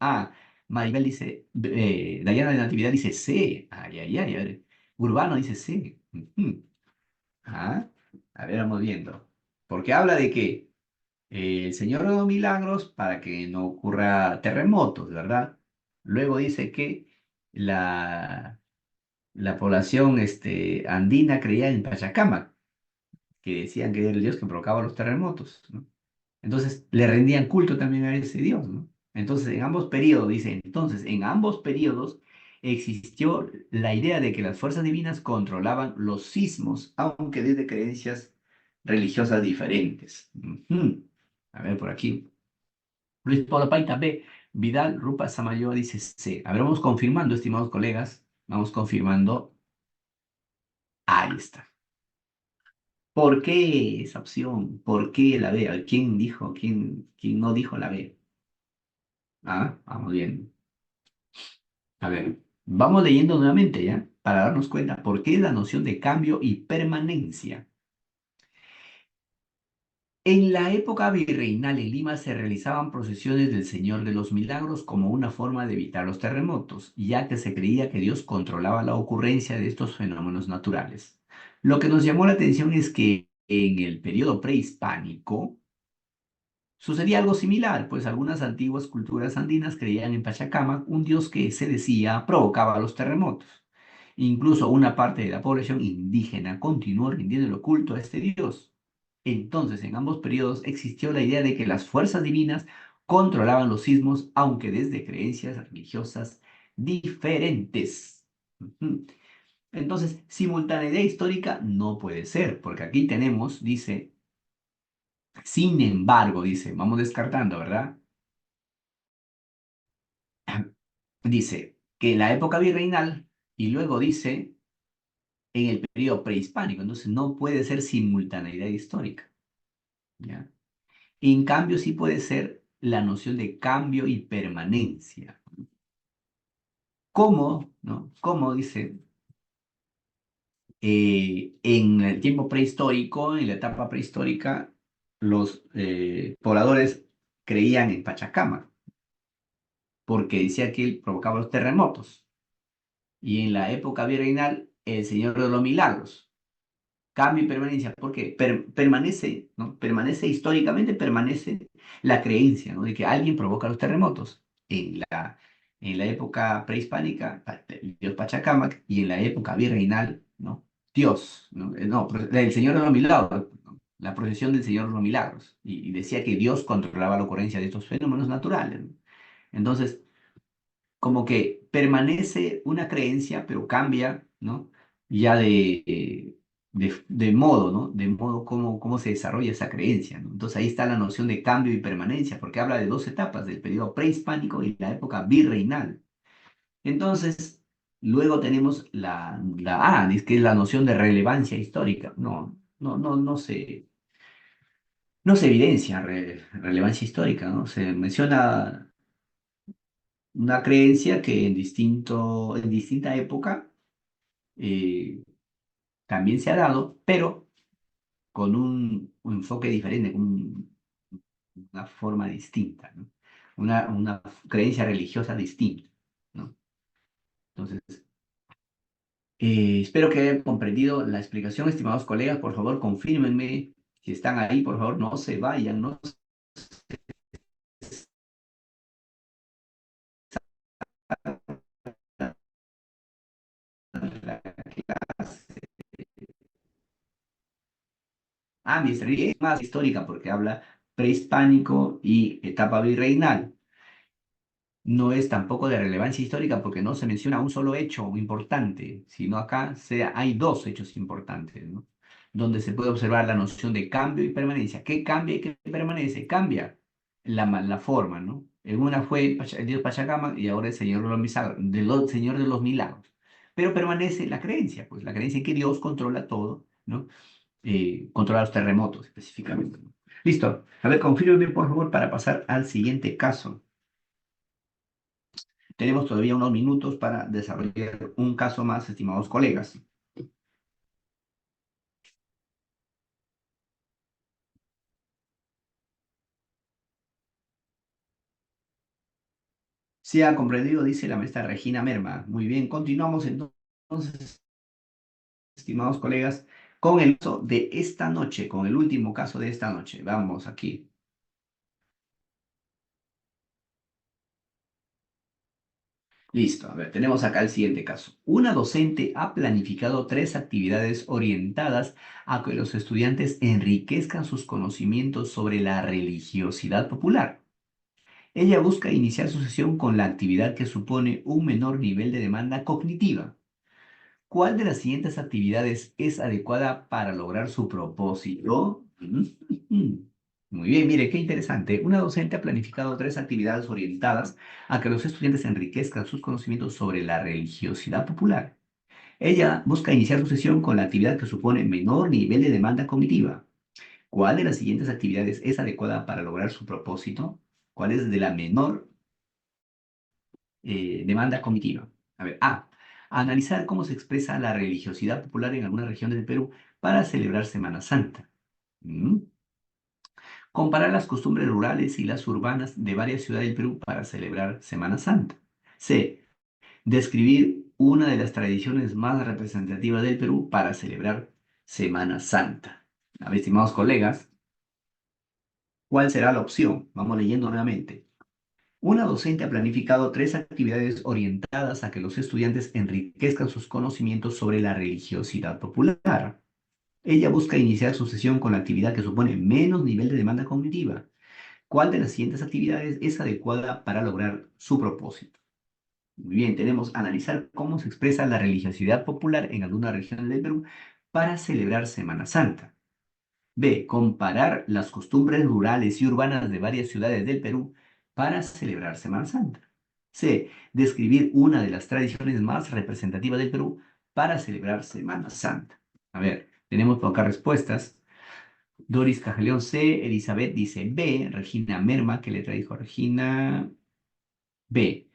A. Maribel dice, Dayana de Natividad dice C. Ay, ay, ay, a ver. Urbano dice C. Ujú. Ah, a ver, vamos viendo. Porque habla de que el Señor de los milagros para que no ocurra terremotos, ¿verdad? Luego dice que la, la población andina creía en Pachacamac, que decían que era el dios que provocaba los terremotos, ¿no? Entonces le rendían culto también a ese Dios, ¿no? Entonces en ambos periodos, dice, entonces en ambos periodos existió la idea de que las fuerzas divinas controlaban los sismos, aunque desde creencias religiosas diferentes. Ujú. A ver por aquí. Luis Pablo Paita B. Vidal Rupa Samayoa dice C. A ver, vamos confirmando, estimados colegas. Vamos confirmando. Ahí está. ¿Por qué esa opción? ¿Por qué la B? A ver, ¿quién dijo? ¿Quién no dijo la B? Ah, vamos bien. A ver, vamos leyendo nuevamente ya, para darnos cuenta por qué la noción de cambio y permanencia. En la época virreinal en Lima se realizaban procesiones del Señor de los Milagros como una forma de evitar los terremotos, ya que se creía que Dios controlaba la ocurrencia de estos fenómenos naturales. Lo que nos llamó la atención es que en el periodo prehispánico, sucedía algo similar, pues algunas antiguas culturas andinas creían en Pachacamac, un dios que se decía provocaba los terremotos. Incluso una parte de la población indígena continuó rindiendo el culto a este dios. Entonces, en ambos periodos existió la idea de que las fuerzas divinas controlaban los sismos, aunque desde creencias religiosas diferentes. Ujú. Entonces, simultaneidad histórica no puede ser, porque aquí tenemos, dice, sin embargo, dice, vamos descartando, ¿verdad? Dice que en la época virreinal y luego dice en el periodo prehispánico, entonces no puede ser simultaneidad histórica, ¿ya? En cambio, sí puede ser la noción de cambio y permanencia. ¿Cómo, no? Como dice, en el tiempo prehistórico, en la etapa prehistórica, los pobladores creían en Pachacama, porque decía que él provocaba los terremotos. Y en la época virreinal, el Señor de los Milagros. Cambio y permanencia, porque permanece, ¿no? Permanece históricamente, permanece la creencia, ¿no? De que alguien provoca los terremotos. En la época prehispánica, el dios Pachacamac, y en la época virreinal, ¿no? Dios, ¿no? No, el Señor de los Milagros, ¿no? La procesión del Señor de los Milagros. Y decía que Dios controlaba la ocurrencia de estos fenómenos naturales, ¿no? Entonces, como que permanece una creencia, pero cambia, ¿no? Ya de modo, ¿no? De modo cómo se desarrolla esa creencia, ¿no? Entonces ahí está la noción de cambio y permanencia, porque habla de dos etapas, del periodo prehispánico y la época virreinal. Entonces, luego tenemos dice que es la noción de relevancia histórica. No se evidencia relevancia histórica, ¿no? Se menciona Una creencia que en distinta época eh, también se ha dado, pero con un enfoque diferente, con una forma distinta, ¿no? Una creencia religiosa distinta, ¿no? Entonces, espero que hayan comprendido la explicación, estimados colegas. Por favor, confírmenme si están ahí, por favor, no se vayan, no se salgan de la clase. Ah, mi historia es más histórica porque habla prehispánico y etapa virreinal. No es tampoco de relevancia histórica porque no se menciona un solo hecho importante, sino acá hay dos hechos importantes, ¿no? Donde se puede observar la noción de cambio y permanencia. ¿Qué cambia y qué permanece? Cambia la forma, ¿no? En una fue el dios Pachacama y ahora el Señor de los Milagros, Señor de los Milagros. Pero permanece la creencia, pues la creencia en que Dios controla todo, ¿no? Controla los terremotos específicamente, ¿no? Listo. A ver, confírmeme por favor para pasar al siguiente caso. Tenemos todavía unos minutos para desarrollar un caso más, estimados colegas. Se ha comprendido, dice la maestra Regina Merma. Muy bien, continuamos entonces, estimados colegas, con el caso de esta noche, con el último caso de esta noche. Vamos aquí. Listo, a ver, tenemos acá el siguiente caso. Una docente ha planificado tres actividades orientadas a que los estudiantes enriquezcan sus conocimientos sobre la religiosidad popular. Ella busca iniciar su sesión con la actividad que supone un menor nivel de demanda cognitiva. ¿Cuál de las siguientes actividades es adecuada para lograr su propósito? Muy bien, mire, qué interesante. Una docente ha planificado tres actividades orientadas a que los estudiantes enriquezcan sus conocimientos sobre la religiosidad popular. Ella busca iniciar su sesión con la actividad que supone menor nivel de demanda cognitiva. ¿Cuál de las siguientes actividades es adecuada para lograr su propósito? ¿Cuál es de la menor demanda cognitiva? A ver, A. Analizar cómo se expresa la religiosidad popular en algunas regiones del Perú para celebrar Semana Santa. Mm. Comparar las costumbres rurales y las urbanas de varias ciudades del Perú para celebrar Semana Santa. C. Describir una de las tradiciones más representativas del Perú para celebrar Semana Santa. A ver, estimados colegas, ¿cuál será la opción? Vamos leyendo nuevamente. Una docente ha planificado tres actividades orientadas a que los estudiantes enriquezcan sus conocimientos sobre la religiosidad popular. Ella busca iniciar su sesión con la actividad que supone menos nivel de demanda cognitiva. ¿Cuál de las siguientes actividades es adecuada para lograr su propósito? Muy bien, tenemos analizar cómo se expresa la religiosidad popular en algunas regiones del Perú para celebrar Semana Santa. B. Comparar las costumbres rurales y urbanas de varias ciudades del Perú para celebrar Semana Santa. C. Describir una de las tradiciones más representativas del Perú para celebrar Semana Santa. A ver, tenemos por acá respuestas. Doris Cajaleón C. Elizabeth dice B. Regina Merma, ¿qué letra dijo Regina? B.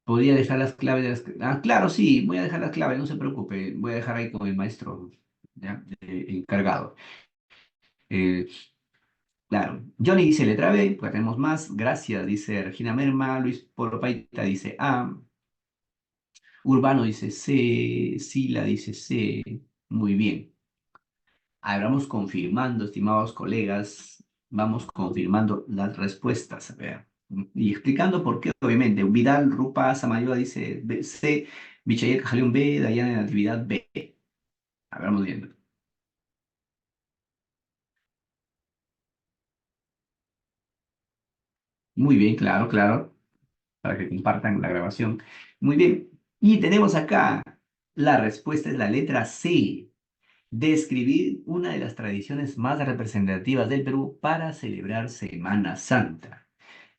Podría dejar las claves de las... Ah, claro, sí, voy a dejar las claves, no se preocupe. Voy a dejar ahí con el maestro ya, encargado. Eh, Claro, Johnny dice letra B, pues tenemos más. Gracias, dice Regina Merma. Luis Polopaita dice A. Urbano dice C. Sila dice C. Muy bien. Ahora vamos confirmando, estimados colegas. Vamos confirmando las respuestas. A ver. Y explicando por qué, obviamente. Vidal Rupa Samayoa dice C. Michael Cajaleón B. Dayana Natividad B. A ver, vamos viendo. Muy bien, claro, claro. Para que compartan la grabación. Muy bien. Y tenemos acá la respuesta es la letra C. Describir una de las tradiciones más representativas del Perú para celebrar Semana Santa.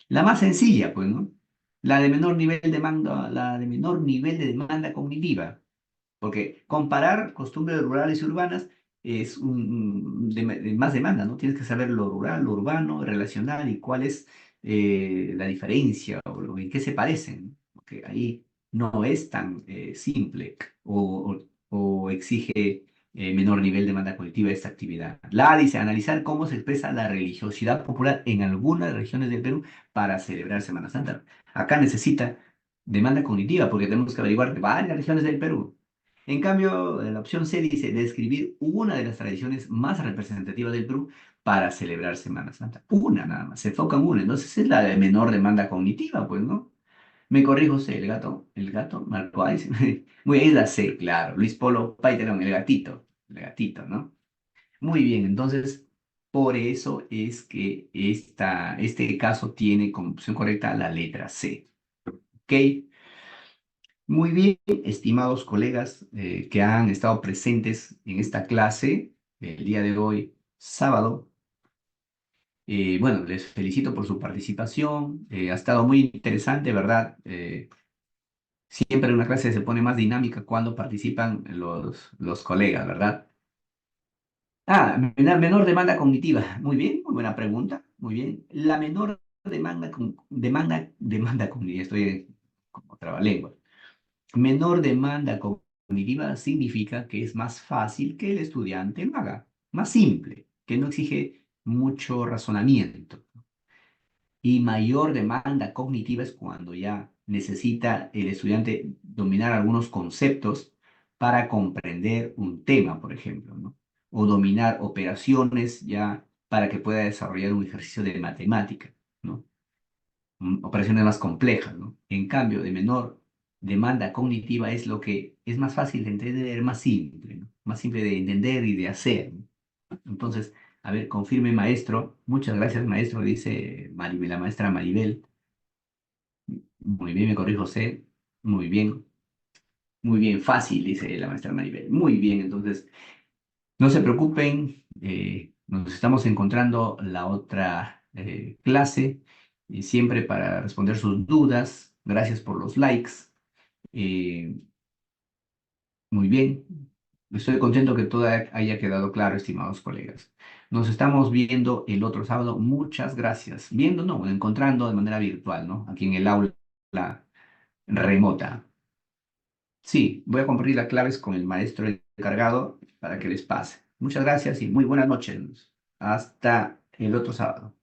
La más sencilla, pues, ¿no? La de menor nivel de demanda cognitiva. Porque comparar costumbres rurales y urbanas es de más demanda, ¿no? Tienes que saber lo rural, lo urbano, relacional y cuál es la diferencia o en qué se parecen, porque ahí no es tan simple o exige menor nivel de demanda cognitiva esta actividad. La A dice analizar cómo se expresa la religiosidad popular en algunas regiones del Perú para celebrar Semana Santa. Acá necesita demanda cognitiva porque tenemos que averiguar de varias regiones del Perú. En cambio, la opción C dice describir una de las tradiciones más representativas del Perú para celebrar Semana Santa. Una nada más, se enfoca en una. Entonces es la de menor demanda cognitiva, pues, ¿no? Me corrijo, C, el gato, Marco Ice. Muy bien, es la C, claro. Luis Polo Paiterón, el gatito, ¿no? Muy bien, entonces, por eso es que este caso tiene como opción correcta la letra C. ¿Ok? Muy bien, estimados colegas que han estado presentes en esta clase el día de hoy, sábado. Bueno, les felicito por su participación. Ha estado muy interesante, ¿verdad? Siempre una clase se pone más dinámica cuando participan los colegas, ¿verdad? Menor demanda cognitiva. Muy bien, muy buena pregunta. Muy bien. La menor demanda cognitiva. Estoy como trabalengua. Menor demanda cognitiva significa que es más fácil que el estudiante lo haga. Más simple, que no exige mucho razonamiento. Y mayor demanda cognitiva es cuando ya necesita el estudiante dominar algunos conceptos para comprender un tema, por ejemplo, ¿no? O dominar operaciones ya para que pueda desarrollar un ejercicio de matemática, ¿no? Operaciones más complejas, ¿no? En cambio, de menor demanda cognitiva es lo que es más fácil de entender, más simple, ¿no? Más simple de entender y de hacer, ¿no? Entonces, a ver, confirme, maestro. Muchas gracias, maestro, dice Maribel, la maestra Maribel. Muy bien, me corrijo, José. Muy bien, fácil, dice la maestra Maribel. Muy bien, entonces, no se preocupen, nos estamos encontrando la otra clase, y siempre para responder sus dudas. Gracias por los likes. Eh, Muy bien. Estoy contento que todo haya quedado claro, estimados colegas. Nos estamos viendo el otro sábado. Muchas gracias. Viendo, no, encontrando de manera virtual, ¿no? Aquí en el aula remota. Sí, voy a compartir las claves con el maestro encargado para que les pase. Muchas gracias y muy buenas noches. Hasta el otro sábado.